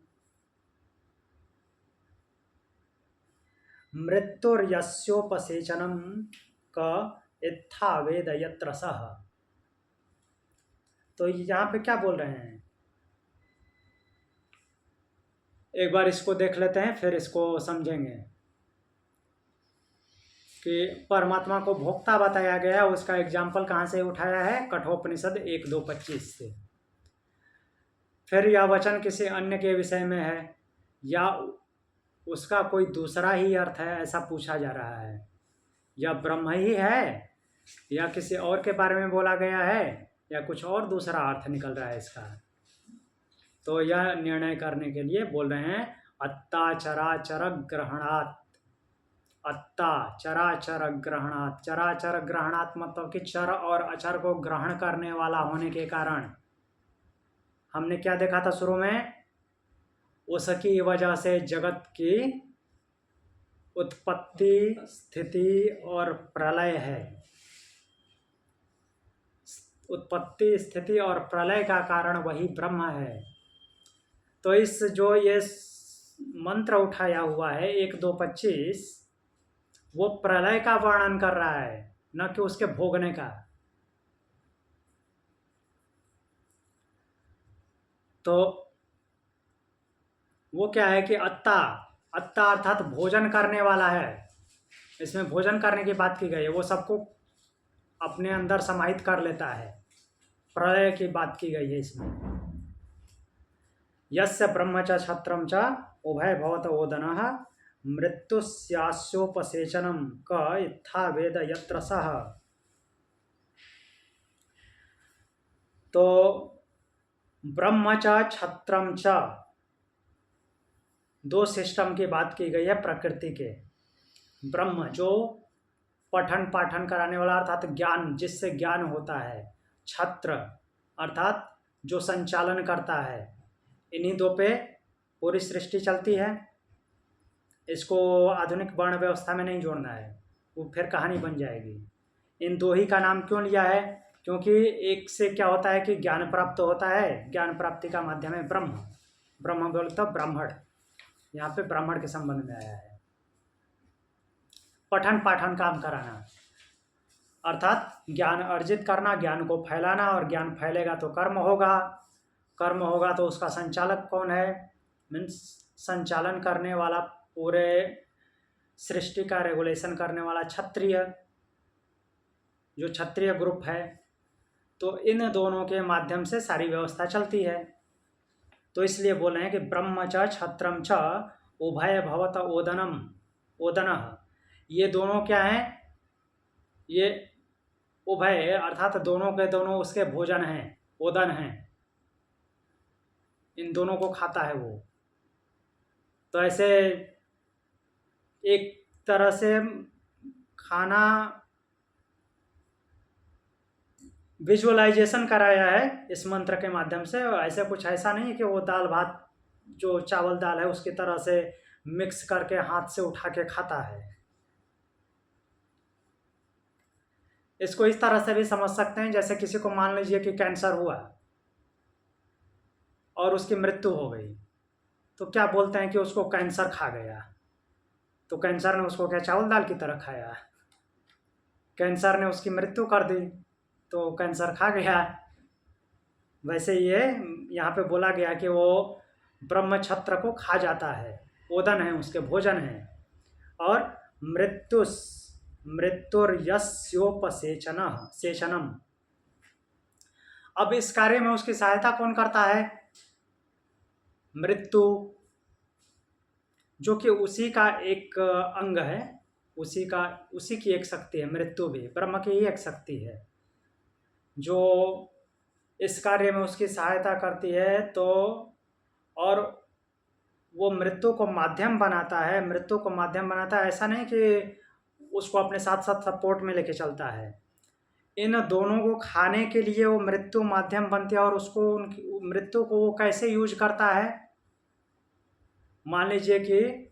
मृत्युर्यस्योपसेचनम क इत्था वेद यत्र सः। तो यहाँ पे क्या बोल रहे हैं, एक बार इसको देख लेते हैं फिर इसको समझेंगे। कि परमात्मा को भोक्ता बताया गया है, उसका एग्जाम्पल कहाँ से उठाया है, कठोपनिषद 1-2-25 से। फिर यह वचन किसी अन्य के विषय में है या उसका कोई दूसरा ही अर्थ है, ऐसा पूछा जा रहा है। यह ब्रह्म ही है या किसी और के बारे में बोला गया है या कुछ और दूसरा अर्थ निकल रहा है इसका। तो यह निर्णय करने के लिए बोल रहे हैं अत्ता चराचर ग्रहणात्। अत्ता चराचर ग्रहणात्, चराचर ग्रहणात् मतलब कि चर और अचर को ग्रहण करने वाला होने के कारण। हमने क्या देखा था शुरू में, उसकी वजह से जगत की उत्पत्ति स्थिति और प्रलय है। उत्पत्ति स्थिति और प्रलय का कारण वही ब्रह्म है। तो इस जो ये मंत्र उठाया हुआ है 1-2-25 वो प्रलय का वर्णन कर रहा है, न कि उसके भोगने का। तो वो क्या है कि अत्ता, अत्ता अर्थात भोजन करने वाला है। इसमें भोजन करने की बात की गई है, वो सबको अपने अंदर समाहित कर लेता है। प्रलय की बात की गई है इसमें। यस्य ब्रह्म च क्षत्रम च उभय भवत ओदनः मृत्युस्यास्योपसेचनम क इत्था वेद यत्र सः। तो ब्रह्म च क्षत्रम च, दो सिस्टम की बात की गई है प्रकृति के। ब्रह्म जो पठन पाठन कराने वाला अर्थात ज्ञान, जिससे ज्ञान होता है। छत्र अर्थात जो संचालन करता है। इन्हीं दो पे पूरी सृष्टि चलती है। इसको आधुनिक वर्ण व्यवस्था में नहीं जोड़ना है, वो फिर कहानी बन जाएगी। इन दो ही का नाम क्यों लिया है, क्योंकि एक से क्या होता है कि ज्ञान प्राप्त होता है, ज्ञान प्राप्ति का माध्यम है ब्रह्म। ब्रह्म बोलता ब्राह्मण, यहाँ पे ब्राह्मण के संबंध में आया है। पठन पाठन काम कराना अर्थात ज्ञान अर्जित करना, ज्ञान को फैलाना, और ज्ञान फैलेगा तो कर्म होगा। कर्म होगा तो उसका संचालक कौन है, मीन्स संचालन करने वाला, पूरे सृष्टि का रेगुलेशन करने वाला क्षत्रिय, जो क्षत्रिय ग्रुप है। तो इन दोनों के माध्यम से सारी व्यवस्था चलती है। तो इसलिए बोल रहे हैं कि ब्रह्म च छत्रम च उभय भवत ओदनम ओदनः, ये दोनों क्या हैं? ये उभय अर्थात दोनों के दोनों उसके भोजन हैं, ओदन हैं, इन दोनों को खाता है वो। तो ऐसे एक तरह से खाना विजुअलाइजेशन कराया है इस मंत्र के माध्यम से। और ऐसे कुछ ऐसा नहीं है कि वो दाल भात जो चावल दाल है उसकी तरह से मिक्स करके हाथ से उठा के खाता है। इसको इस तरह से भी समझ सकते हैं, जैसे किसी को मान लीजिए कि कैंसर हुआ और उसकी मृत्यु हो गई, तो क्या बोलते हैं कि उसको कैंसर खा गया। तो कैंसर ने उसको क्या चावल दाल की तरह खाया? कैंसर ने उसकी मृत्यु कर दी, तो कैंसर खा गया। वैसे ये यहाँ पे बोला गया कि वो ब्रह्म छत्र को खा जाता है, ओदन है, उसके भोजन है। और मृत्युर्यस्योपसेचन सेचनम, अब इस कार्य में उसकी सहायता कौन करता है? मृत्यु, जो कि उसी का एक अंग है, उसी की एक शक्ति है। मृत्यु भी ब्रह्म की ही एक शक्ति है जो इस कार्य में उसकी सहायता करती है। तो और वो मृत्यु को माध्यम बनाता है। मृत्यु को माध्यम बनाता है, ऐसा नहीं कि उसको अपने साथ साथ सपोर्ट में लेके चलता है। इन दोनों को खाने के लिए वो मृत्यु माध्यम बनती है। और उसको उनकी मृत्यु को वो कैसे यूज करता है? मान लीजिए कि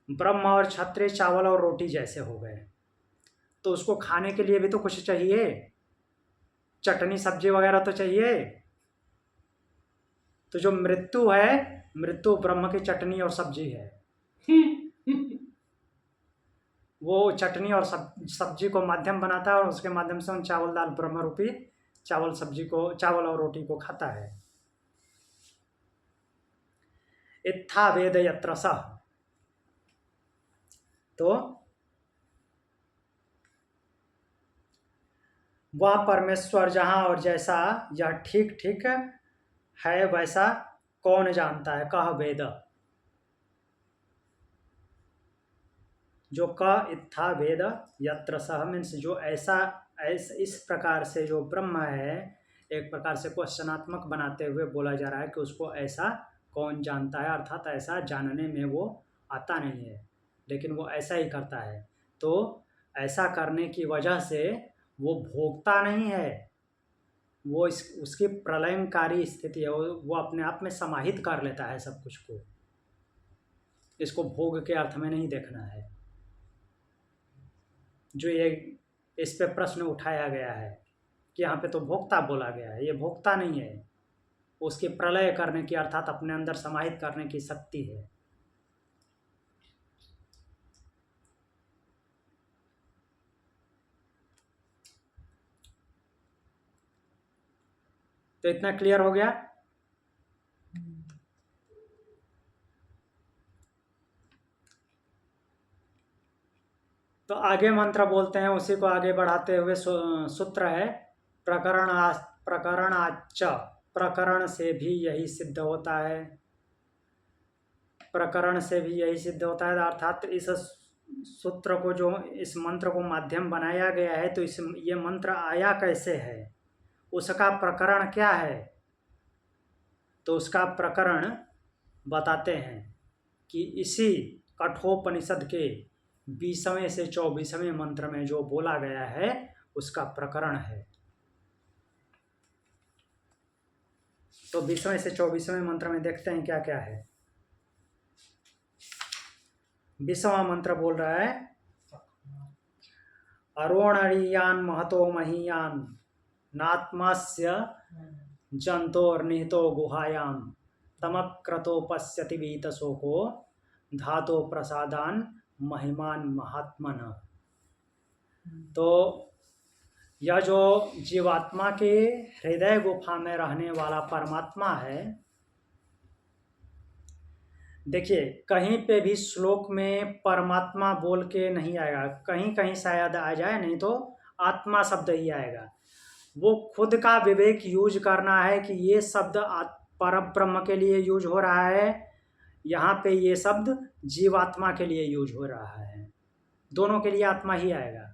ब्रह्म और क्षत्रिय चावल और रोटी जैसे हो गए, तो उसको खाने के लिए भी तो कुछ चाहिए, चटनी सब्जी वगैरह तो चाहिए। तो जो मृत्यु है, मृत्यु ब्रह्म की चटनी और सब्जी है। वो चटनी और सब्जी को माध्यम बनाता है और उसके माध्यम से उन चावल दाल ब्रह्म रूपी चावल सब्जी को, चावल और रोटी को खाता है। इत्था वेद यत्र सः, तो वह परमेश्वर जहाँ और जैसा यह ठीक ठीक है वैसा कौन जानता है? कह वेद, जो क इत्था वेद यत्र सः मीन्स जो ऐसा इस प्रकार से जो ब्रह्म है, एक प्रकार से क्वेश्चनात्मक बनाते हुए बोला जा रहा है कि उसको ऐसा कौन जानता है, अर्थात ऐसा जानने में वो आता नहीं है, लेकिन वो ऐसा ही करता है। तो ऐसा करने की वजह से वो भोगता नहीं है, वो उसकी प्रलयंकारी स्थिति है, वो अपने आप में समाहित कर लेता है सब कुछ को। इसको भोग के अर्थ में नहीं देखना है, जो ये इस पे प्रश्न उठाया गया है कि यहाँ पे तो भोक्ता बोला गया है। ये भोक्ता नहीं है, उसकी प्रलय करने की अर्थात अपने अंदर समाहित करने की शक्ति है। तो इतना क्लियर हो गया? तो आगे मंत्र बोलते हैं, उसी को आगे बढ़ाते हुए सूत्र है प्रकरणाच्च, प्रकरण से भी यही सिद्ध होता है। प्रकरण से भी यही सिद्ध होता है, अर्थात इस सूत्र को, जो इस मंत्र को माध्यम बनाया गया है, तो ये मंत्र आया कैसे है, उसका प्रकरण क्या है? तो उसका प्रकरण बताते हैं कि इसी कठोपनिषद के 20वें से 24वें मंत्र में जो बोला गया है उसका प्रकरण है। तो 20वें से 24वें मंत्र में देखते हैं क्या क्या है। 20वां मंत्र बोल रहा है, अरोणरीयान महतो महीयान नात्मास्य जंतोर्निहितो गुहायाम तमक्रतो पश्यति वीतशोको धातो प्रसादान महिमान महात्मन। तो यह जो जीवात्मा के हृदय गुफा में रहने वाला परमात्मा है, देखिए कहीं पे भी श्लोक में परमात्मा बोल के नहीं आएगा, कहीं कहीं शायद आ जाए, नहीं तो आत्मा शब्द ही आएगा। वो खुद का विवेक यूज करना है कि ये शब्द पर ब्रह्म के लिए यूज हो रहा है, यहाँ पे ये शब्द जीवात्मा के लिए यूज हो रहा है, दोनों के लिए आत्मा ही आएगा।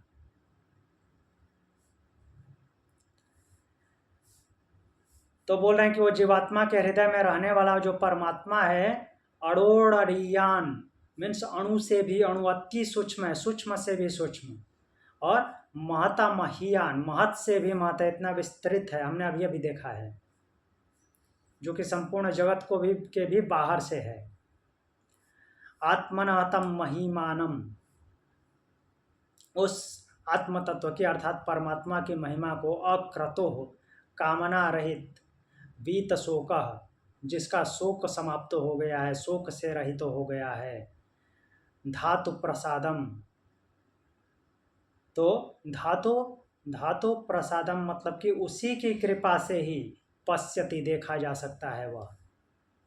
तो बोल रहे हैं कि वो जीवात्मा के हृदय में रहने वाला जो परमात्मा है, अड़ोड़ियान मीन्स अणु से भी अणु, अति सूक्ष्म है, सूक्ष्म से भी सूक्ष्म, और महता महियान महत से भी महत है, इतना विस्तृत है, हमने अभी अभी देखा है, जो कि संपूर्ण जगत को भी के भी बाहर से है। आत्मनातम महिमानम, उस आत्म तत्व की अर्थात परमात्मा की महिमा को अक्रतो हो, कामना रहित, वीत शोक, जिसका शोक समाप्त हो गया है, शोक से रहित हो गया है, धातु प्रसादम, तो धातु प्रसादम मतलब कि उसी की कृपा से ही पश्यति देखा जा सकता है, वह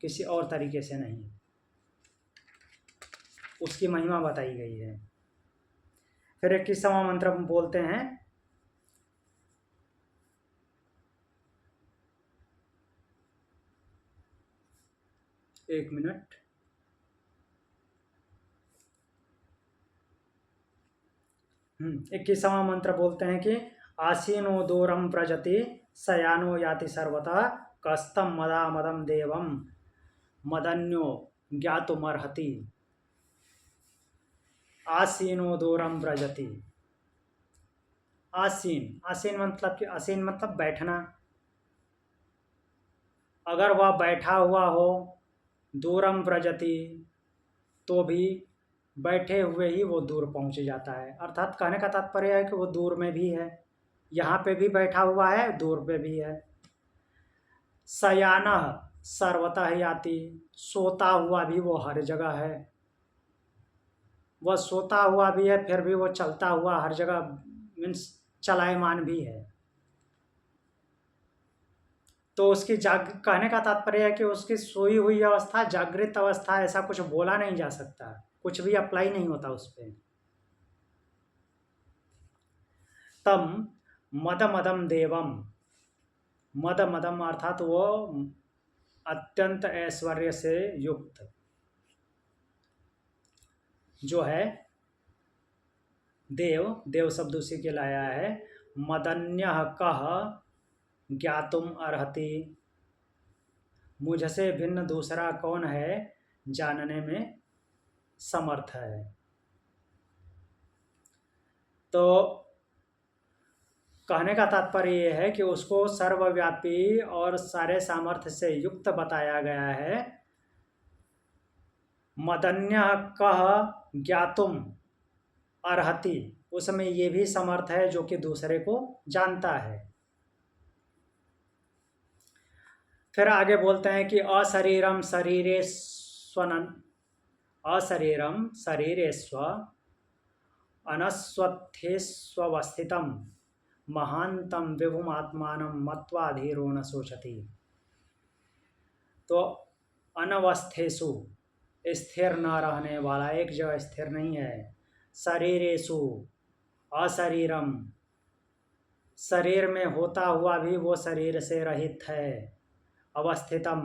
किसी और तरीके से नहीं, उसकी महिमा बताई गई है। फिर 21वां मंत्र बोलते हैं, एक मिनट, इक्कीसवां मंत्र बोलते हैं कि आसीनो दूरम प्रजति सयानो याति सर्वथा कस्तम मदा मदम देवम मदन्यो ज्ञातुमर्हति। आसीनो दूरम प्रजति, आसीन मतलब कि आसीन मतलब बैठना, अगर वह बैठा हुआ हो, दूरम प्रजति तो भी बैठे हुए ही वो दूर पहुंच जाता है, अर्थात कहने का तात्पर्य है कि वो दूर में भी है, यहाँ पे भी बैठा हुआ है, दूर पे भी है। शयानः सर्वतः याति, सोता हुआ भी वो हर जगह है, वह सोता हुआ भी है, फिर भी वो चलता हुआ हर जगह मीन्स चलायमान भी है। तो उसकी कहने का तात्पर्य है कि उसकी सोई हुई अवस्था, जागृत अवस्था, ऐसा कुछ बोला नहीं जा सकता, कुछ भी अप्लाई नहीं होता उस पर। तम मद मदम देवम, मद मदम अर्थात वो अत्यंत ऐश्वर्य से युक्त जो है, देव शब्द उसी के लाया है। मदन्यः कः ज्ञातुम अर्हति, मुझसे भिन्न दूसरा कौन है जानने में समर्थ है। तो कहने का तात्पर्य यह है कि उसको सर्वव्यापी और सारे सामर्थ्य से युक्त बताया गया है। मदन्यः कः ज्ञातुम अर्हति, उसमें ये भी समर्थ है जो कि दूसरे को जानता है। फिर आगे बोलते हैं कि अशरीरम शरीरे स्वनन, अशरीरम शरीरे स्व अनस्वस्थे स्वस्थितम महांतम विभुम आत्मानं मत्वा धीरो न शोचति। तो अनवस्थेषु स्थिर न रहने वाला, एक जगह स्थिर नहीं है। शरीरेषु अशरीरम, शरीर में होता हुआ भी वो शरीर से रहित है। अवस्थितम,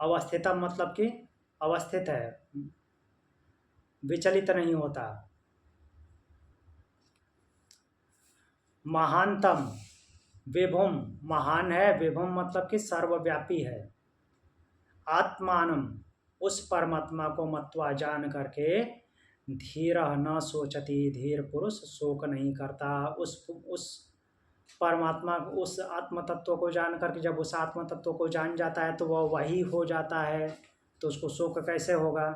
अवस्थितम मतलब कि अवस्थित है, विचलित नहीं होता। महानतम, विभुम महान है, विभुम मतलब कि सर्वव्यापी है। आत्मानम, उस परमात्मा को मत्वा जान करके, धीर न सोचती, धीर पुरुष शोक नहीं करता। उस परमात्मा, उस आत्म तत्व को जान करके जब उस आत्म तत्व को जान जाता है तो वह वही हो जाता है, तो उसको शोक कैसे होगा।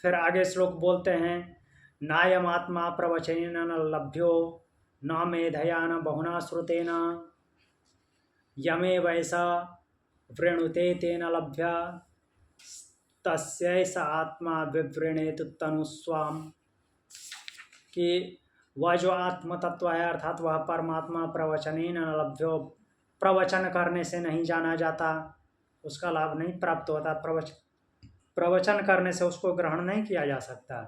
फिर आगे श्लोक बोलते हैं, नायम आत्मा प्रवचनेन न लभ्यो न मेधया न बहुना श्रुतेन यमे वैसा वृणुते तेन लभ्या तस्यैष आत्मा विवृणेत तनुस्वाम, कि वह जो आत्म तत्व है अर्थात वह परमात्मा प्रवचनेन न लभ्यो, प्रवचन करने से नहीं जाना जाता, उसका लाभ नहीं प्राप्त होता, प्रवचन करने से उसको ग्रहण नहीं किया जा सकता।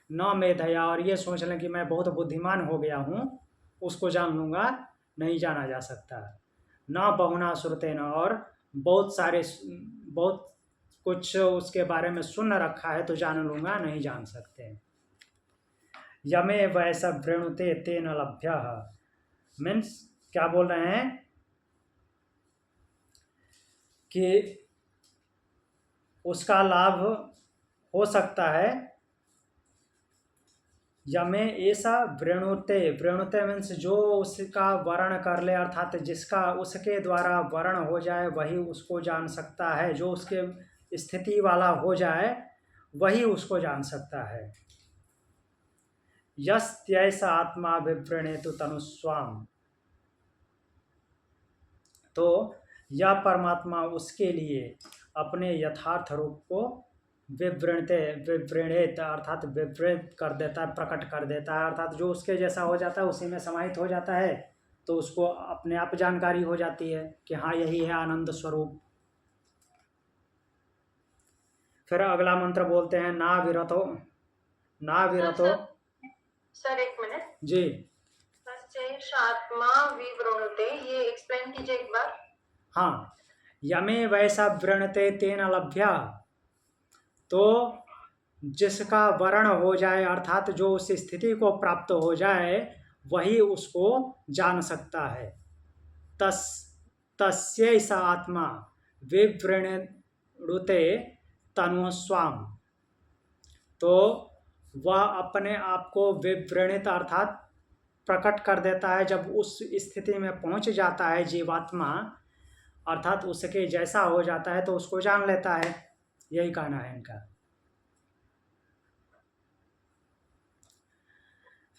न मेधया, और ये सोच लें कि मैं बहुत बुद्धिमान हो गया हूँ, उसको जान लूँगा, नहीं जाना जा सकता। न बहुना श्रुतेन, और बहुत कुछ उसके बारे में सुन रखा है तो जान लूँगा, नहीं जान सकते। यमे वैसा वृणुते तेन लभ्य, मीन्स क्या बोल रहे हैं कि उसका लाभ हो सकता है। यमे ऐसा वृणुते, वृणुते मीन्स जो उसका वर्ण कर ले, अर्थात जिसका उसके द्वारा वर्ण हो जाए वही उसको जान सकता है, जो उसके स्थिति वाला हो जाए वही उसको जान सकता है। यस्त्यैसा आत्मा विवृणेतु तनुस्वाम, तो यह परमात्मा उसके लिए अपने यथार्थ रूप को विवृणेत अर्थात विवृत कर देता है, प्रकट कर देता है, अर्थात जो उसके जैसा हो जाता है उसी में समाहित हो जाता है, तो उसको अपने आप जानकारी हो जाती है कि हाँ यही है आनंद स्वरूप। फिर अगला मंत्र बोलते हैं ना विरतो, ना विरतो। सर एक मिनट जी, आत्मा विवृणुते, ये एक्सप्लेन कीजिए एक बार। हाँ, यमे वैसा वृणते तेन लभ्या, तो जिसका वर्ण हो जाए अर्थात जो उस स्थिति को प्राप्त हो जाए वही उसको जान सकता है। तस्यैसा आत्मा विवृणुते तनुस्वाम, तो वह अपने आप को विवृणित अर्थात प्रकट कर देता है। जब उस स्थिति में पहुंच जाता है जीवात्मा, अर्थात उसके जैसा हो जाता है तो उसको जान लेता है, यही कहना है इनका।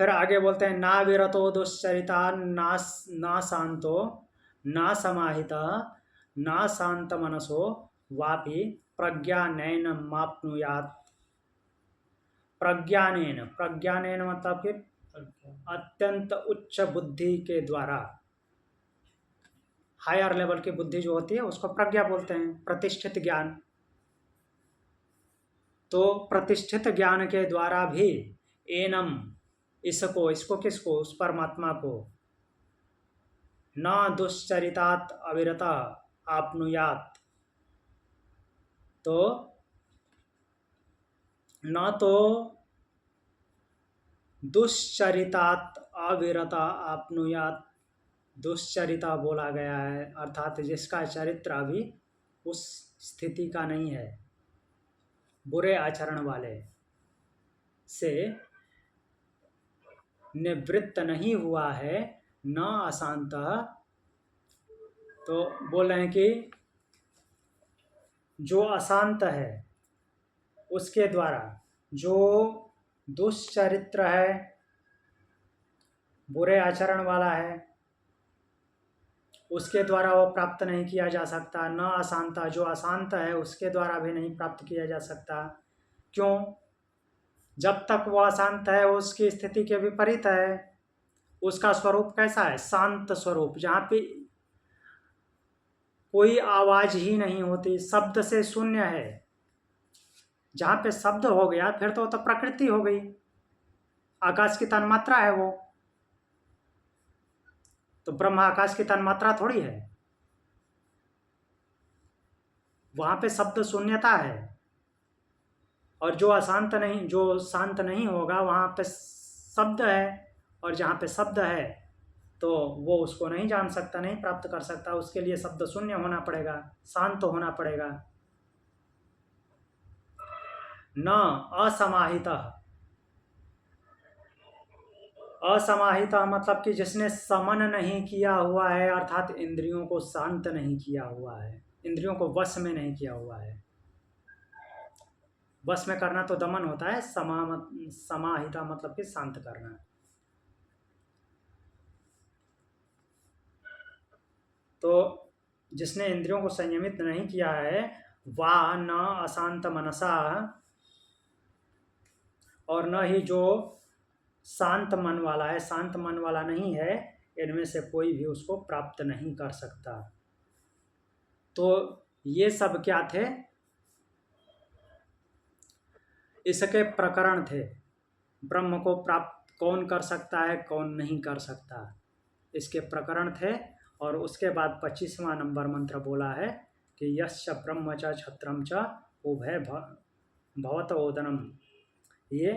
फिर आगे बोलते हैं ना विरतो दुश्चरिता ना शांतो ना समाहिता ना शांत मनसो वापि प्रज्ञानेन माप्नुयात्। प्रज्ञानेन, प्रज्ञानेन मतलब कि अत्यंत उच्च बुद्धि के द्वारा, हायर लेवल की बुद्धि जो होती है उसको प्रज्ञा बोलते हैं, प्रतिष्ठित ज्ञान। तो प्रतिष्ठित ज्ञान के द्वारा भी एनम, इसको किसको, उस परमात्मा को, न दुश्चरितात अविरता आपनुयात, तो न तो दुश्चरितात अविरता आपनुयात, दुश्चरिता बोला गया है अर्थात जिसका चरित्र अभी उस स्थिति का नहीं है, बुरे आचरण वाले से निवृत्त नहीं हुआ है, न अशांत। तो बोल रहे हैं कि जो अशांत है उसके द्वारा, जो दुश्चरित्र है, बुरे आचरण वाला है, उसके द्वारा वो प्राप्त नहीं किया जा सकता। न अशांत, जो अशांत है उसके द्वारा भी नहीं प्राप्त किया जा सकता। क्यों? जब तक वो अशांत है उसकी स्थिति के विपरीत है। उसका स्वरूप कैसा है? शांत स्वरूप, जहाँ पे कोई आवाज ही नहीं होती, शब्द से शून्य है। जहाँ पे शब्द हो गया फिर तो प्रकृति हो गई, आकाश की तन्मात्रा है वो। तो ब्रह्म आकाश की तन्मात्रा थोड़ी है, वहां पे शब्द शून्यता है। और जो अशांत नहीं, जो शांत नहीं होगा वहां पे शब्द है, और जहाँ पे शब्द है तो वो उसको नहीं जान सकता, नहीं प्राप्त कर सकता। उसके लिए शब्द शून्य होना पड़ेगा, शांत होना पड़ेगा। न असमाहित, असमाहित मतलब कि जिसने समन नहीं किया हुआ है, अर्थात इंद्रियों को शांत नहीं किया हुआ है, इंद्रियों को वश में नहीं किया हुआ है। वश में करना तो दमन होता है, समाहिता मतलब कि शांत करना। तो जिसने इंद्रियों को संयमित नहीं किया है, वह न अशांत मनसा, और न ही जो शांत मन वाला है, शांत मन वाला नहीं है, इनमें से कोई भी उसको प्राप्त नहीं कर सकता। तो ये सब क्या थे? इसके प्रकरण थे। ब्रह्म को प्राप्त कौन कर सकता है, कौन नहीं कर सकता, इसके प्रकरण थे। और उसके बाद 25वां नंबर मंत्र बोला है कि यस्य ब्रह्म च क्षत्रम च उभय भवत ओदनम। ये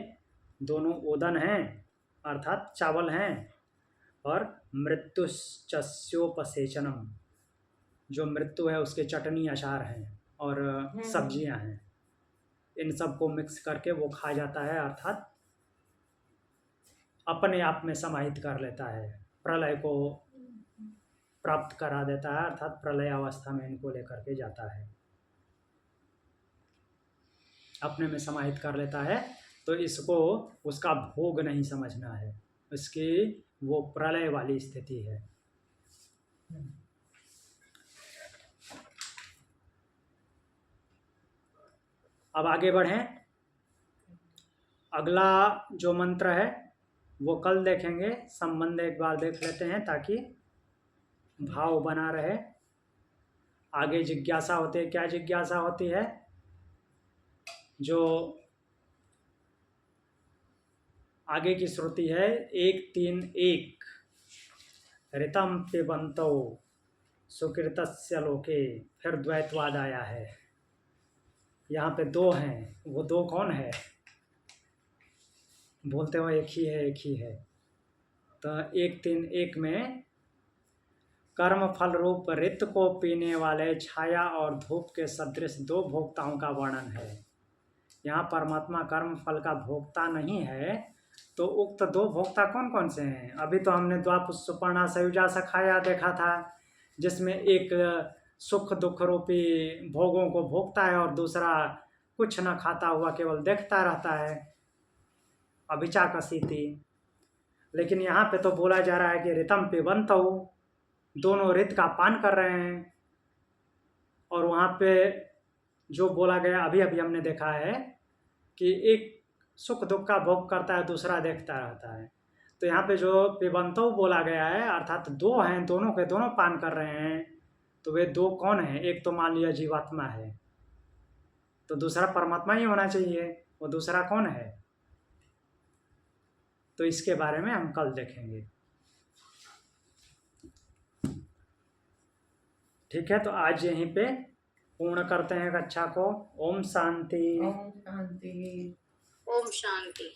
दोनों ओदन हैं अर्थात चावल हैं, और मृत्युश्चस्योपसेचनम, जो मृत्यु है उसके चटनी अचार हैं और सब्जियां हैं, इन सब को मिक्स करके वो खा जाता है, अर्थात अपने आप में समाहित कर लेता है, प्रलय को प्राप्त करा देता है, अर्थात प्रलय अवस्था में इनको लेकर के जाता है, अपने में समाहित कर लेता है। तो इसको उसका भोग नहीं समझना है, इसकी वो प्रलय वाली स्थिति है। अब आगे बढ़ें, अगला जो मंत्र है वो कल देखेंगे, संबंध एक बार देख लेते हैं ताकि भाव बना रहे। आगे जिज्ञासा होती है, क्या जिज्ञासा होती है? जो आगे की श्रुति है 1-3-1, ऋतम पिबंतो सुकृतस्य लोके, फिर द्वैतवाद आया है। यहाँ पे दो हैं, वो दो कौन है? बोलते हो एक ही है, एक ही है। तो 1-3-1 में कर्म फल रूप रित को पीने वाले छाया और धूप के सदृश दो भोक्ताओं का वर्णन है। यहाँ परमात्मा कर्म फल का भोक्ता नहीं है, तो उक्त दो भोक्ता कौन कौन से हैं? अभी तो हमने द्वापुष्पर्णा सयुजा सखाया देखा था, जिसमें एक सुख दुख रूपी भोगों को भोगता है और दूसरा कुछ न खाता हुआ केवल देखता रहता है, अभिचाकसीति। लेकिन यहाँ पे तो बोला जा रहा है कि ऋतम पिबंतौ, दोनों रित का पान कर रहे हैं। और वहाँ पे जो बोला गया अभी अभी हमने देखा है कि एक सुख दुख का भोग करता है, दूसरा देखता रहता है। तो यहाँ पे जो पिबंतौ बोला गया है, अर्थात दो हैं, दोनों के दोनों पान कर रहे हैं। तो वे दो कौन हैं? एक तो मान लिया जीवात्मा है, तो दूसरा परमात्मा ही होना चाहिए, वो दूसरा कौन है? तो इसके बारे में हम कल देखेंगे। ठीक है, तो आज यहीं पे पूर्ण करते हैं कक्षा को। ओम शांति। ओम शांति। ओम शांति।